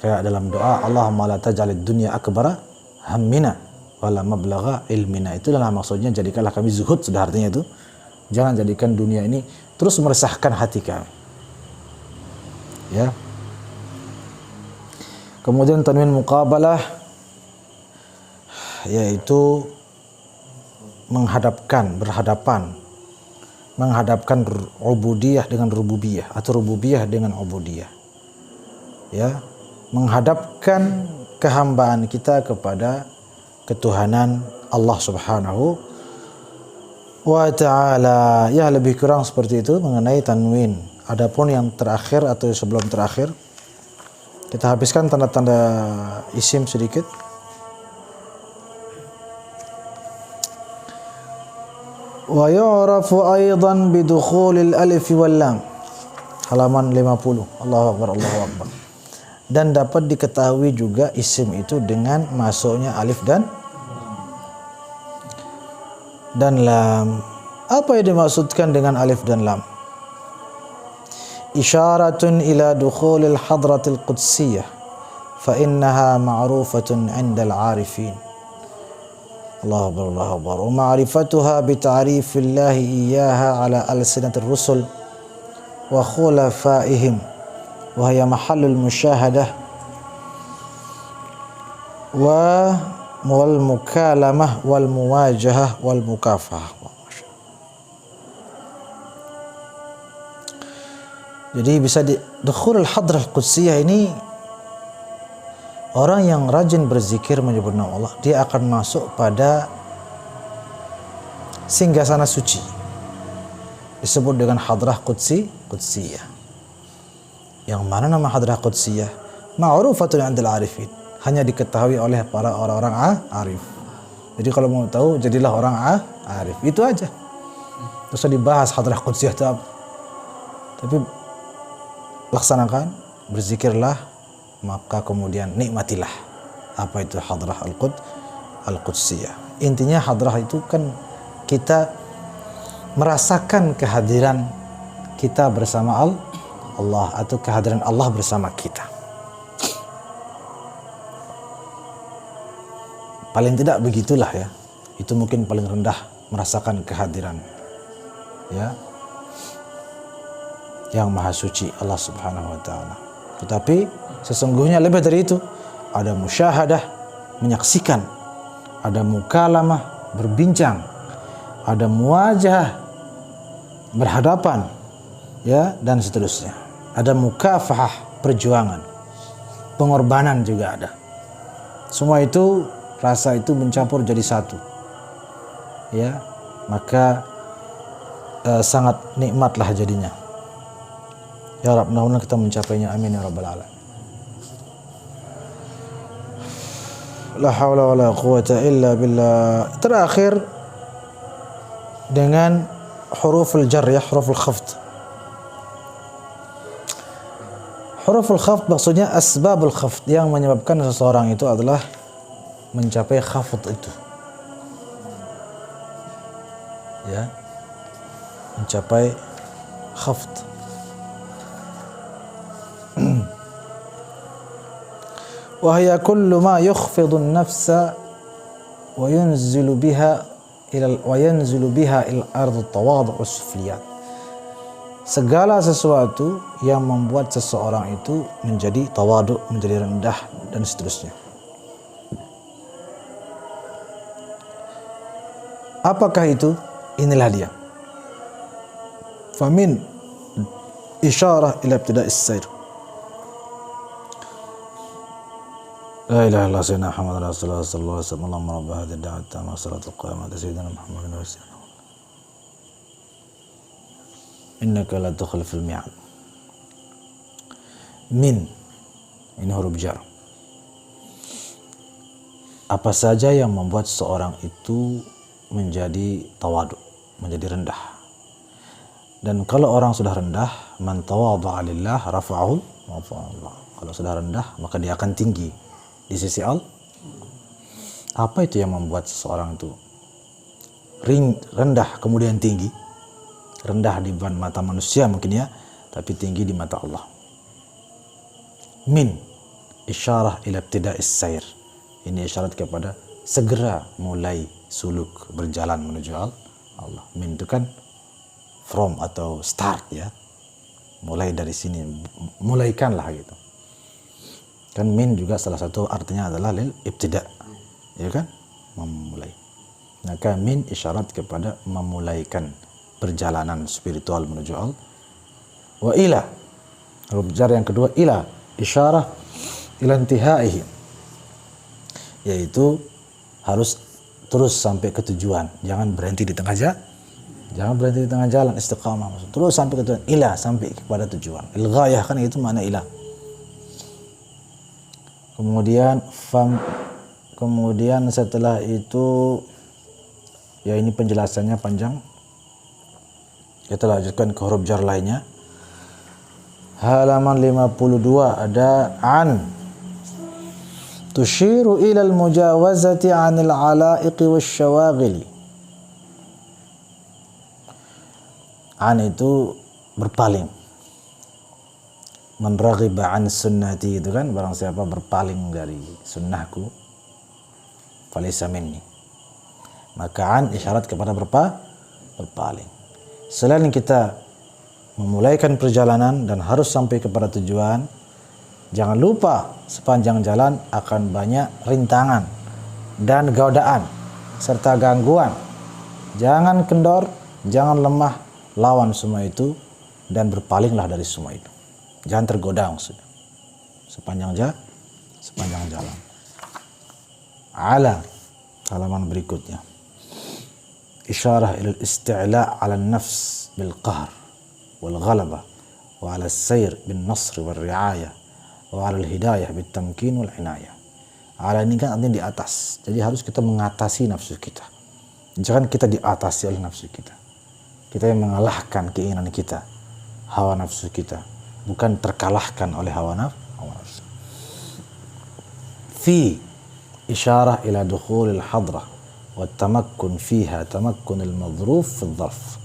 kayak dalam doa, Allahumma la taj'alid dunya akbara hammina wala mablagha ilmina. Itulah maksudnya, jadikanlah kami zuhud, sudah artinya itu. Jangan jadikan dunia ini terus meresahkan hati kami. Ya. Kemudian tanwin muqabalah, yaitu menghadapkan ubudiyah dengan rububiyah atau rububiyah dengan ubudiyah. Ya, menghadapkan kehambaan kita kepada ketuhanan Allah Subhanahu wa ta'ala. Ya, lebih kurang seperti itu mengenai tanwin. Adapun yang terakhir atau sebelum terakhir, kita habiskan tanda-tanda isim sedikit. Wa yu'rafu aidan bidukhulil alif wal lam. Halaman 50. Allahu akbar, Allahu akbar. Dan dapat diketahui juga isim itu dengan masuknya alif dan lam. Apa yang dimaksudkan dengan alif dan lam? Isyaratun ila dukhulil hadratil qudsiyah fa innaha ma'rufatun 'indal 'arifin. Allahu akbar, Allahu akbar. Wa ma'rifatuha bi ta'rifillahi iyyaha 'ala alsinatir rusul wa khulafaihim wa hiya mahallul musyahadah wal mukalamah wal muwajahah wal mukafahah. Jadi bisa dukhul al-hadrah qudsiyah ini, orang yang rajin berzikir menyebut nama Allah, dia akan masuk pada singgasana suci, disebut dengan hadrah qudsiyah. Yang mana nama hadrah qudsiyah? Ma'rufatun 'indal 'arifin, hanya diketahui oleh para orang-orang arif. Jadi kalau mau tahu, jadilah orang arif, itu aja. Terus dibahas hadrah qudsiyah itu apa. Tapi laksanakan, berzikirlah, maka kemudian nikmatilah apa itu hadrah al-Qudsiyah. Intinya hadrah itu kan kita merasakan kehadiran kita bersama Allah atau kehadiran Allah bersama kita. Paling tidak begitulah ya. Itu mungkin paling rendah merasakan kehadiran ya yang maha suci Allah Subhanahu wa taala. Tetapi sesungguhnya lebih dari itu, ada musyahadah, menyaksikan, ada mukalamah, berbincang, ada muwajahah, berhadapan ya, dan seterusnya. Ada mukafahah, perjuangan, pengorbanan juga ada. Semua itu, rasa itu mencampur jadi satu ya, maka sangat nikmatlah jadinya. Ya Rabb, mudah-mudahan kita mencapainya, amin ya rabbal alamin. La haula wala quwata illa billah. Terakhir dengan huruful jar ya, huruful khafd. Huruful khafd maksudnya asbabul khafd, yang menyebabkan seseorang itu adalah mencapai khafd itu ya, mencapai khafd. Wahya kullu ma yukhfidu an-nafsa wa yanzilu biha ila al-ardh tawadu' was-sufliyat. Segala sesuatu yang membuat seseorang itu menjadi tawadu', menjadi rendah dan seterusnya. Apakah itu? Inilah dia. Famin isyarah ila ibtida'is sayr. La ilaha illallah sayyidina Muhammad Rasulullah sallallahu alaihi wasallam. Allahumma rabb hadhihi ad-da'wati wa salatul qiyamati sayyidina Muhammadin wa sallam. Innaka la tukhliful mi'ad. Min, ini huruf jar. Apa saja yang membuat seorang itu menjadi tawadu, menjadi rendah. Dan kalau orang sudah rendah, man tawadha'a lillah rafa'ahu Allah. Kalau sudah rendah, maka dia akan tinggi di sisi Allah. Apa itu yang membuat seseorang itu rendah kemudian tinggi? Rendah di mata manusia mungkin ya, tapi tinggi di mata Allah. Min isyarah ila ibtida'is sayr. Ini isyarat kepada segera mulai suluk, berjalan menuju Allah. Min itu kan from atau start ya, mulai dari sini, mulaikanlah gitu kan. Min juga salah satu artinya adalah lil ibtida, ya kan, memulai. Maka min isyarat kepada memulaikan perjalanan spiritual menuju Allah. Wa ila, huruf jar yang kedua, ila isyarah ila intihaihi, yaitu harus terus sampai ke tujuan, jangan berhenti di tengah jalan. Jangan berhenti di tengah jalan, istiqamah maksud. Terus sampai ke tujuan, ila, sampai kepada tujuan. Al-ghayah kan itu makna ila. Kemudian setelah itu ya, ini penjelasannya panjang. Kita lanjutkan ke huruf jar lainnya. Halaman 52 ada an tushiru ila al-mujawazati 'anil 'ala'iqi wasyawaghili. An itu berpaling. Man raghiba an sunnati, itu kan barang siapa berpaling dari sunnahku falaysa minni. Maka an isyarat kepada berpaling. Selain kita memulaikan perjalanan dan harus sampai kepada tujuan, jangan lupa sepanjang jalan akan banyak rintangan dan godaan serta gangguan. Jangan kendor, jangan lemah, lawan semua itu dan berpalinglah dari semua itu. Jangan tergoda maksudnya sepanjang jalan. Ala, halaman berikutnya, isyarah ila al-isti'la' 'ala an-nafs bil qahr wal ghalabah wa 'ala as-sayr bin nasr wal ri'ayah wa 'ala al-hidayah bit tamkin wal inayah. Ala ini kan artinya di atas. Jadi harus kita mengatasi nafsu kita. Jangan kita diatasi oleh nafsu kita. Kita yang mengalahkan keinginan kita, hawa nafsu kita, bukan terkalahkan oleh hawa nafsu. Fi isyarah ila dukhulil hadrah wa tamakkun fiha tamakkun al-madhruf fi al-dharf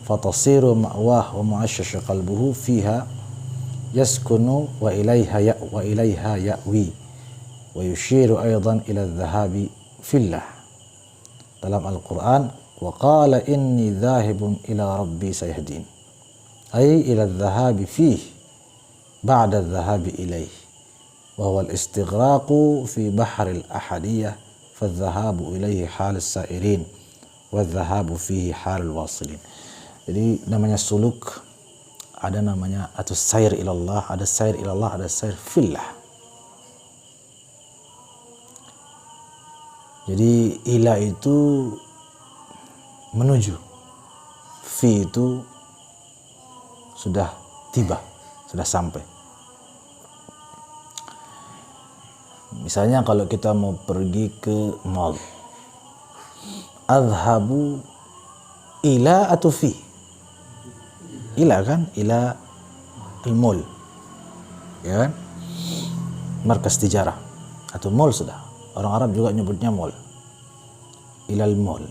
fatasiru ma'wah wa mu'ashshash qalbuhu fiha yaskunu wa ilayha ya'wi wa yushiru aidan ila adh-dhahabi fillah. Dalam Al-Quran, wa qala inni dhahibun ila rabbi sayahdin, ay ila adh-dhahabi fih ba'da adh-dhahabi ilayh, wa huwa al-istighraqu fi bahr al-ahadiyah fadh-dhahabu ilayhi hal as-sa'irin wa adh-dhahabu fihi hal al-wasilin. Jadi namanya suluk, ada namanya atau sair ilallah, ada sair ilallah, ada sair fillah. Jadi ila itu menuju, fi itu sudah tiba, sudah sampai. Misalnya kalau kita mau pergi ke mall, adhabu ila atau fi? Ila kan, ila al-mall, ya kan, markas tijarah atau mall sudah. Orang Arab juga nyebutnya mall, ila al-mall.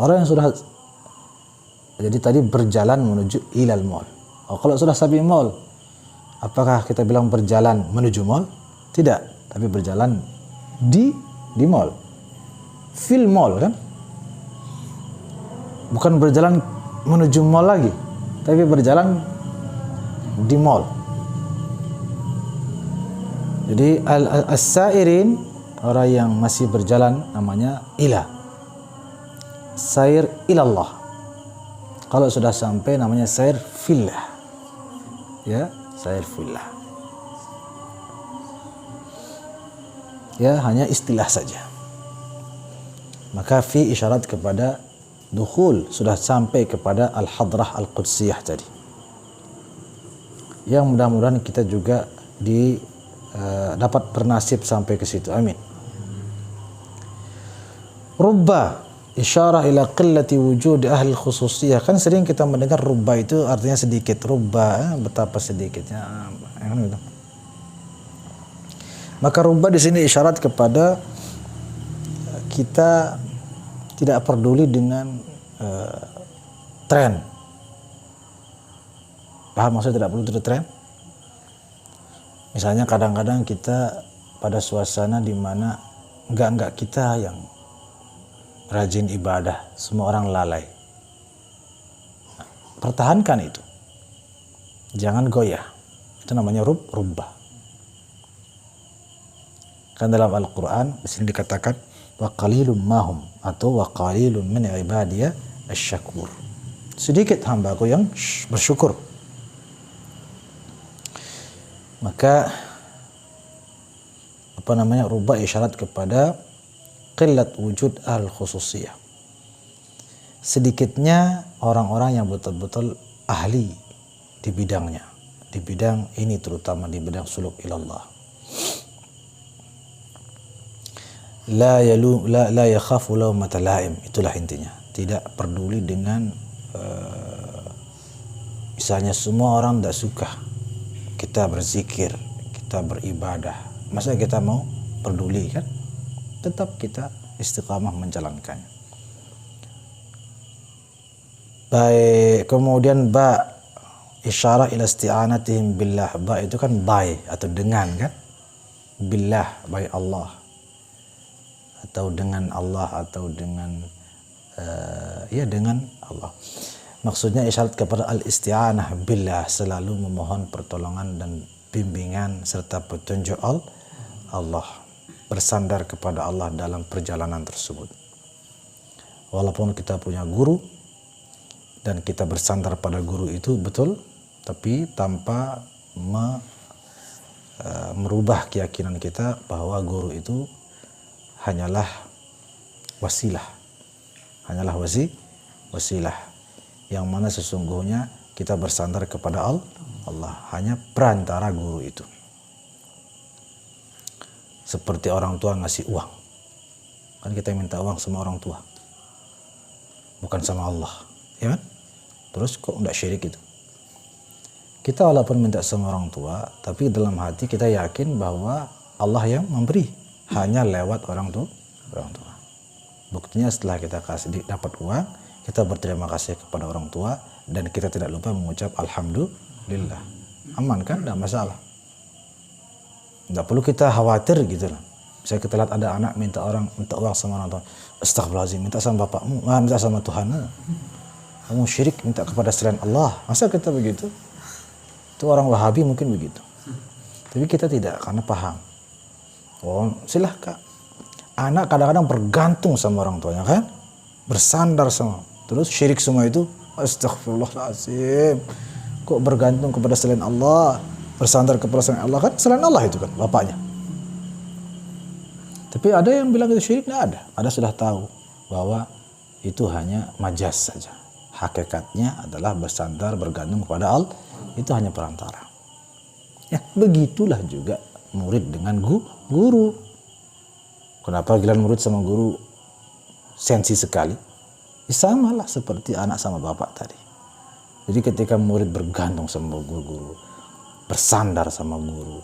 Orang yang sudah, jadi tadi berjalan menuju ila al-mall. Oh, kalau sudah sampai mall, apakah kita bilang berjalan menuju mall? Tidak, tapi berjalan di mall, fil mall kan, bukan berjalan menuju mall lagi, tapi berjalan di mall. Jadi as-sairin, orang yang masih berjalan, namanya ila. Sair ilallah. Kalau sudah sampai namanya sair fillah. Ya, sair fillah. Ya, hanya istilah saja. Maka fi isyarat kepada dukhul, sudah sampai kepada al-hadrah al-qudsiyah tadi. Yang mudah-mudahan kita juga dapat bernasib sampai ke situ. Amin. Rubba isyarah ila qillati wujud ahli khususiyah. Kan sering kita mendengar rubba itu artinya sedikit. Rubba, betapa sedikitnya. Maka rubba di sini isyarat kepada kita tidak peduli dengan tren. Paham maksudnya tidak peduli dengan tren? Misalnya kadang-kadang kita pada suasana di mana enggak kita yang rajin ibadah, semua orang lalai. Nah, pertahankan itu. Jangan goyah. Itu namanya rubbah. Kan dalam Al-Quran di sini dikatakan wa qalilum mahum, atau wa qalilun min ibadiya asy-syakur. Sedikit hambaku yang bersyukur. Maka rubah isyarat kepada qillat wujud al-khususiyah. Sedikitnya orang-orang yang betul-betul ahli di bidangnya, di bidang ini, terutama di bidang suluk ilallah. La yakhafu lawmata laim, itulah intinya. Tidak peduli dengan misalnya semua orang tidak suka kita berzikir, kita beribadah. Masa kita mau peduli kan? Tetap kita istiqamah menjalankannya. Baik, kemudian ba isyarah ila isti'anatihim billah. Ba itu kan by atau dengan kan? Billah, by Allah. Atau dengan Allah, atau dengan dengan Allah. Maksudnya isyarat kepada al-isti'anah billah, selalu memohon pertolongan dan bimbingan serta petunjuk Allah, bersandar kepada Allah dalam perjalanan tersebut. Walaupun kita punya guru dan kita bersandar pada guru itu betul, tapi tanpa merubah keyakinan kita bahwa guru itu hanyalah wasilah, wasilah yang mana sesungguhnya kita bersandar kepada Allah, hanya perantara guru itu. Seperti orang tua ngasih uang, kan kita minta uang sama orang tua, bukan sama Allah, ya kan? Terus kok enggak syirik itu? Kita walaupun minta sama orang tua, tapi dalam hati kita yakin bahwa Allah yang memberi, hanya lewat orang tua. Buktinya setelah kita dapat uang, kita berterima kasih kepada orang tua dan kita tidak lupa mengucap alhamdulillah. Aman kan? Tidak masalah. Tidak perlu kita khawatir gitu lah. Misalnya kita lihat ada anak minta uang sama orang tua, astagfirullahaladzim, minta sama bapakmu, minta sama Tuhanmu. Kamu syirik, minta kepada selain Allah. Masa kita begitu? Itu orang Wahabi mungkin begitu. Tapi kita tidak, karena paham. Oh, silahkan. Anak kadang-kadang bergantung sama orang tuanya kan? Bersandar sama. Terus syirik semua itu, astagfirullahaladzim. Kok bergantung kepada selain Allah? Bersandar kepada selain Allah kan? Selain Allah itu kan, bapaknya. Tapi ada yang bilang itu syirik, tidak ada. Ada sudah tahu bahwa itu hanya majas saja. Hakikatnya adalah bersandar, bergantung kepada Allah. Itu hanya perantara. Ya, begitulah juga murid dengan guru. Kenapa giliran murid sama guru sensi sekali? Ya, samalah seperti anak sama bapak tadi. Jadi ketika murid bergantung sama guru, bersandar sama guru,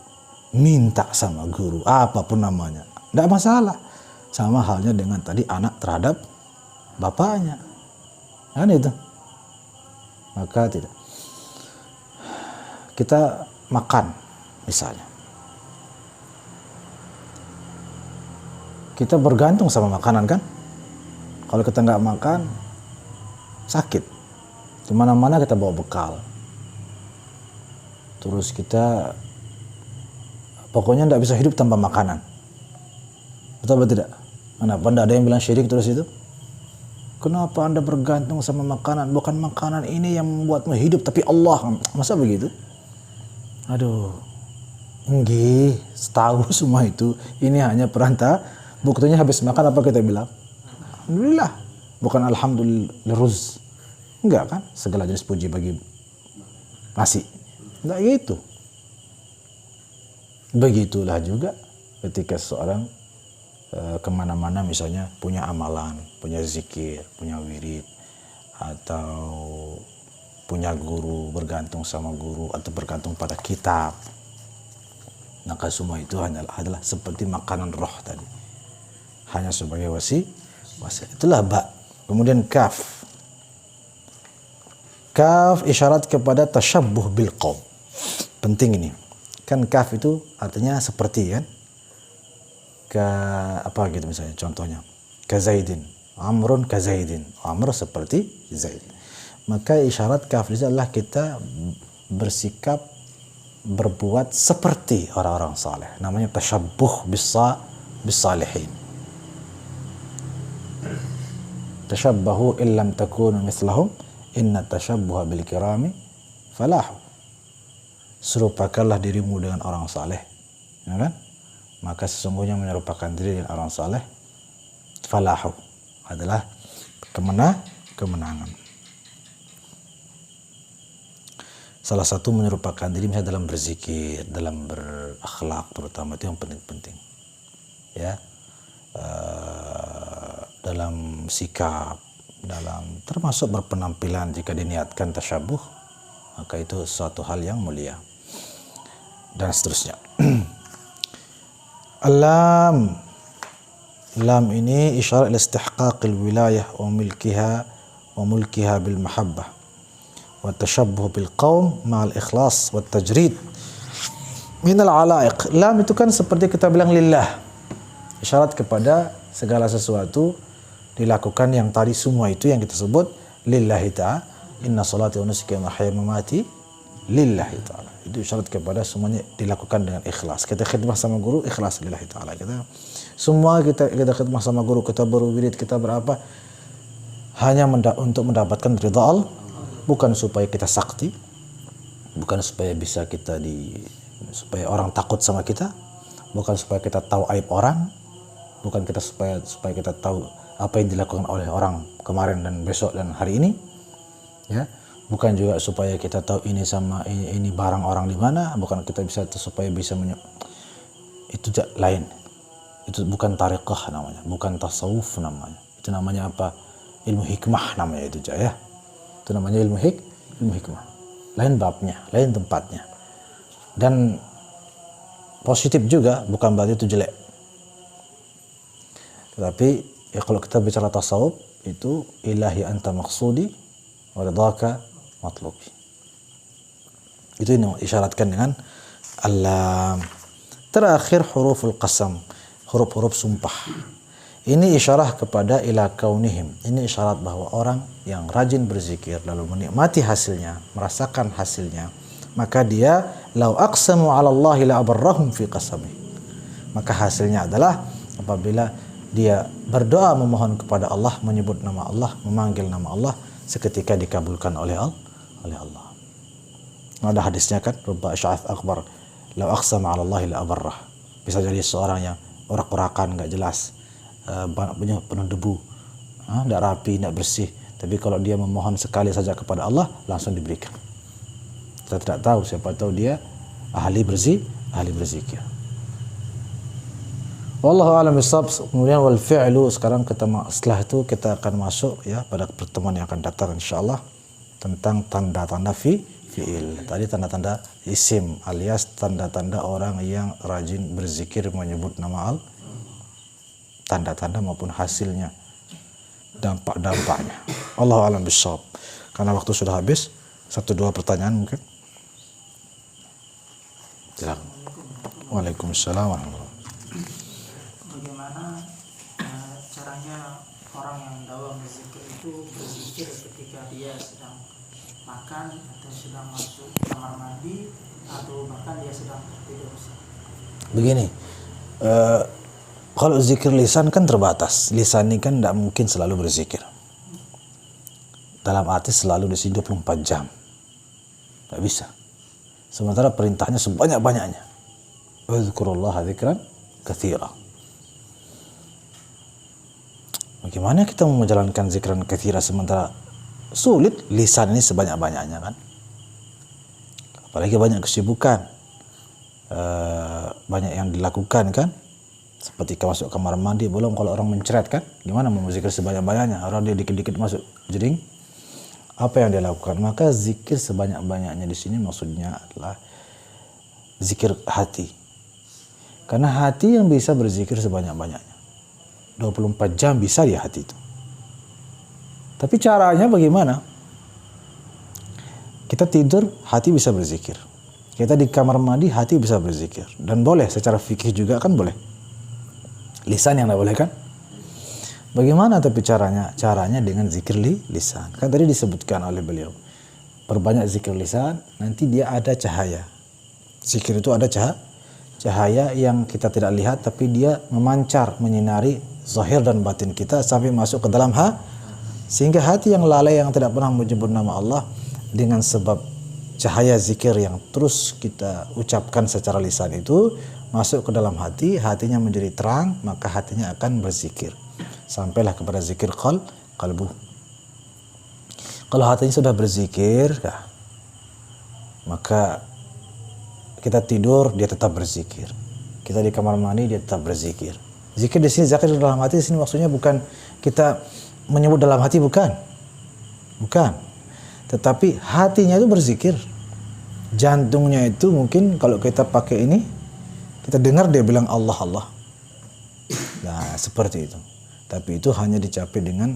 minta sama guru, apapun namanya, tidak masalah. Sama halnya dengan tadi anak terhadap bapaknya. Kan itu. Maka tidak. Kita makan misalnya. Kita bergantung sama makanan kan? Kalau kita nggak makan, sakit. Di mana-mana kita bawa bekal. Terus kita pokoknya nggak bisa hidup tanpa makanan. Betul atau tidak? Kenapa ada yang bilang syirik terus itu? Kenapa Anda bergantung sama makanan? Bukan makanan ini yang membuatmu hidup, tapi Allah. Masa begitu? Aduh, enggih, tahu semua itu. Ini hanya perantara. Buktinya habis makan apa kita bilang? Alhamdulillah. Bukan alhamdulillah ruz. Enggak kan? Segala jenis puji bagi nasi. Enggak gitu. Begitulah juga ketika seorang kemana-mana misalnya punya amalan, punya zikir, punya wirid, atau punya guru, bergantung sama guru, atau bergantung pada kitab. Maka semua itu adalah seperti makanan roh tadi. Hanya sebagai wasilah. Itulah ba. Kemudian kaf. Kaf isyarat kepada tasyabbuh bil qaum. Penting ini. Kan kaf itu artinya seperti kan? Apa gitu misalnya contohnya. Ka Zaidin. Amrun ka Zaidin. Amr seperti Zaid. Maka isyarat kaf itu adalah kita bersikap berbuat seperti orang-orang saleh. Namanya tasyabbuh bis-salihin. Tashabbahu illam takunu mithlahum inna tashabbuha bil kirami falahu. Serupakanlah dirimu dengan orang saleh. Ya kan? Maka sesungguhnya menyerupakan diri dengan orang saleh falahu adalah kemenangan. Salah satu menyerupakan diri misalnya dalam berzikir, dalam berakhlak terutama, itu yang penting-penting. Ya. Dalam sikap, dalam termasuk berpenampilan jika diniatkan tasyabuh, maka itu suatu hal yang mulia. Dan seterusnya. Lam ini isyarat istihqaqil wilayah wa mulkiha bil mahabbah wa tashabbuh bil qaum ma'al ikhlas wa tajrid min al alaiq. Lam itu kan seperti kita bilang lillah, isyarat kepada segala sesuatu dilakukan yang tadi semua itu yang kita sebut lillahi ta'ala. Inna salati wa nusuki wa mahyaya wa mamati lillahi ta'ala. Itu syarat kepada semuanya dilakukan dengan ikhlas. Kita khidmah sama guru, ikhlas lillahi ta'ala. Kita khidmah sama guru, kita berwirid, kita berapa, hanya untuk mendapatkan ridha Allah, bukan supaya kita sakti, bukan supaya bisa supaya orang takut sama kita, bukan supaya kita tahu aib orang, bukan kita supaya kita tahu apa yang dilakukan oleh orang kemarin dan besok dan hari ini, ya. Bukan juga supaya kita tahu ini sama ini barang orang di mana, bukan kita bisa supaya bisa itu lain. Itu bukan tariqah namanya, bukan tasawuf namanya. Itu namanya apa? Ilmu hikmah namanya itu ya. Itu namanya ilmu hikmah. lain babnya, lain tempatnya. Dan positif juga, bukan berarti itu jelek. Tetapi ya kalau kita bicara tasawuf itu ilahi anta maqsudi wa ridhaka matlubi. Itu yang isyaratkan dengan alam. Terakhir huruful qasam, huruf-huruf sumpah. Ini isyarah kepada ila kaunihim. Ini isyarat bahwa orang yang rajin berzikir lalu menikmati hasilnya, merasakan hasilnya, maka dia lau aqsamu 'ala Allah la abarrahum fi qasami. Maka hasilnya adalah apabila dia berdoa memohon kepada Allah, menyebut nama Allah, memanggil nama Allah, seketika dikabulkan oleh Allah. Ada hadisnya kan, rubba asy'ath akbar lau aqsama 'ala Allah la abarrah. Bisa jadi seorang yang orak-orakan, enggak jelas, penuh debu, tidak rapi, tidak bersih. Tapi kalau dia memohon sekali saja kepada Allah, langsung diberikan. Kita tidak tahu, siapa tahu dia ahli berzikir. Wallahu a'lam bishawab. Kemudian wal fi'lu, sekarang setelah itu kita akan masuk ya pada pertemuan yang akan datang insyaallah tentang tanda-tanda fi'il. Tadi tanda-tanda isim alias tanda-tanda orang yang rajin berzikir menyebut nama Allah. Tanda-tanda maupun hasilnya, dampak-dampaknya. Allahu a'lam bishawab. Karena waktu sudah habis, 1-2 pertanyaan mungkin. Silakan. Waalaikumsalam warahmatullahi wabarakatuh. Bagaimana caranya orang yang dawam berzikir itu berzikir ketika dia sedang makan atau sedang masuk kamar mandi atau bahkan dia sedang tertidur? Begini, kalau zikir lisan kan terbatas. Lisan ini kan tidak mungkin selalu berzikir. Dalam arti selalu di sini 24 jam. Tidak bisa. Sementara perintahnya sebanyak-banyaknya. Uzkurullaha dzikran katsira. Bagaimana kita mau menjalankan zikran katsira sementara sulit lisan ini sebanyak-banyaknya kan? Apalagi banyak kesibukan. Banyak yang dilakukan kan? Seperti masuk kamar mandi, belum kalau orang mencret kan, gimana mau zikir sebanyak-banyaknya, orang dia dikit-dikit masuk jering, apa yang dia lakukan? Maka zikir sebanyak-banyaknya di sini maksudnya adalah zikir hati, karena hati yang bisa berzikir sebanyak-banyaknya, 24 jam bisa dia hati itu. Tapi caranya bagaimana? Kita tidur, hati bisa berzikir. Kita di kamar mandi, hati bisa berzikir, dan boleh secara fikih juga kan boleh. Lisan yang tidak boleh kan? Bagaimana tapi caranya? Caranya dengan zikir lisan. Kan tadi disebutkan oleh beliau. Perbanyak zikir lisan, nanti dia ada cahaya. Zikir itu ada cahaya yang kita tidak lihat, tapi dia memancar, menyinari zahir dan batin kita sampai masuk ke dalam sehingga hati yang lalai yang tidak pernah menyebut nama Allah, dengan sebab cahaya zikir yang terus kita ucapkan secara lisan itu masuk ke dalam hati, hatinya menjadi terang, maka hatinya akan berzikir sampailah kepada zikir qalbu. Kalau hatinya sudah berzikir, maka kita tidur dia tetap berzikir, kita di kamar mandi dia tetap berzikir. Zikir di sini, zikir dalam hati di sini maksudnya bukan kita menyebut dalam hati, bukan, tetapi hatinya itu berzikir. Jantungnya itu mungkin kalau kita pakai ini, kita dengar dia bilang Allah Allah. Nah, seperti itu. Tapi itu hanya dicapai dengan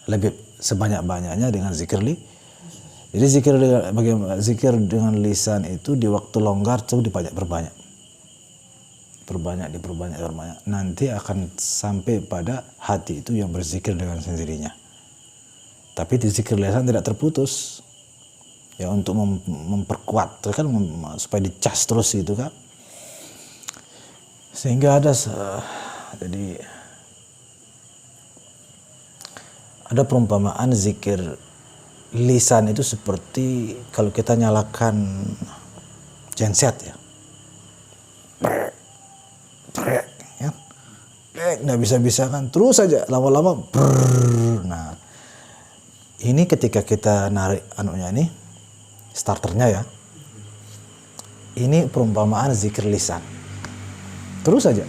lebih sebanyak-banyaknya dengan zikir Jadi zikir dengan lisan itu di waktu longgar itu diperbanyak. Diperbanyak. Nanti akan sampai pada hati itu yang berzikir dengan sendirinya. Tapi di zikir lisan tidak terputus. Ya untuk memperkuat kan, supaya dicas terus gitu kan. Sehingga jadi ada perumpamaan zikir lisan itu seperti kalau kita nyalakan genset ya. Prek ya. Nggak bisa-bisa kan, terus saja lama-lama brrr. Nah, ini ketika kita narik ini starternya ya. Ini perumpamaan zikir lisan. Terus saja.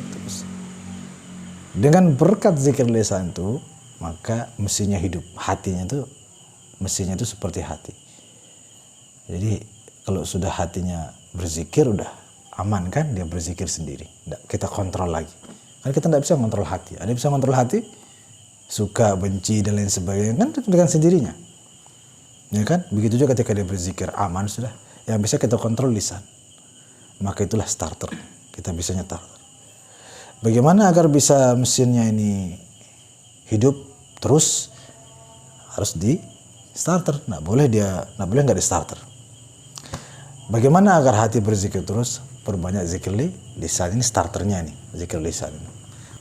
Dengan berkat zikir lisan itu, maka mesinnya hidup. Mesinnya itu seperti hati. Jadi kalau sudah hatinya berzikir udah aman kan, dia berzikir sendiri. Nggak kita kontrol lagi. Kan kita tidak bisa kontrol hati. Ada yang bisa kontrol hati? Suka, benci dan lain sebagainya kan dengan sendirinya. Ya kan? Begitu juga ketika dia berzikir aman sudah. Yang bisa kita kontrol lisan. Maka itulah starter. Kita bisa nyetar. Bagaimana agar bisa mesinnya ini hidup terus? Harus di starter. Nggak boleh nggak di starter. Bagaimana agar hati berzikir terus? Perbanyak zikir lisan. Ini starternya nih, zikir lisan.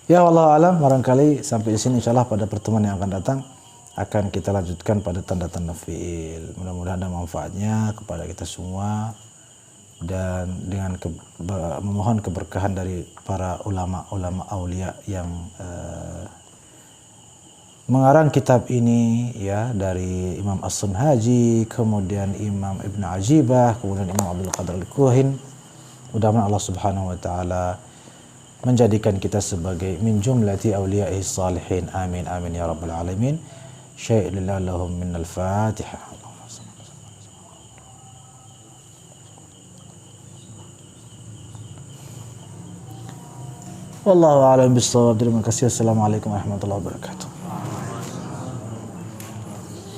Ya Allah alam, barangkali sampai di sini insyaallah pada pertemuan yang akan datang akan kita lanjutkan pada tanda-tanda fiil. Mudah-mudahan ada manfaatnya kepada kita semua dan dengan memohon keberkahan dari para ulama-ulama aulia yang mengarang kitab ini ya, dari Imam As-Sunhaji, kemudian Imam Ibn Ajibah, kemudian Imam Abdul Qadir Al-Kuhin. Mudah-mudahan Allah Subhanahu wa taala menjadikan kita sebagai min jumlati auliya'i salihin. Amin amin ya rabbal alamin. Syai'illah lahum minal Fatihah. Wallahu a'lam bissawab. Terima kasih. Assalamualaikum warahmatullahi wabarakatuh.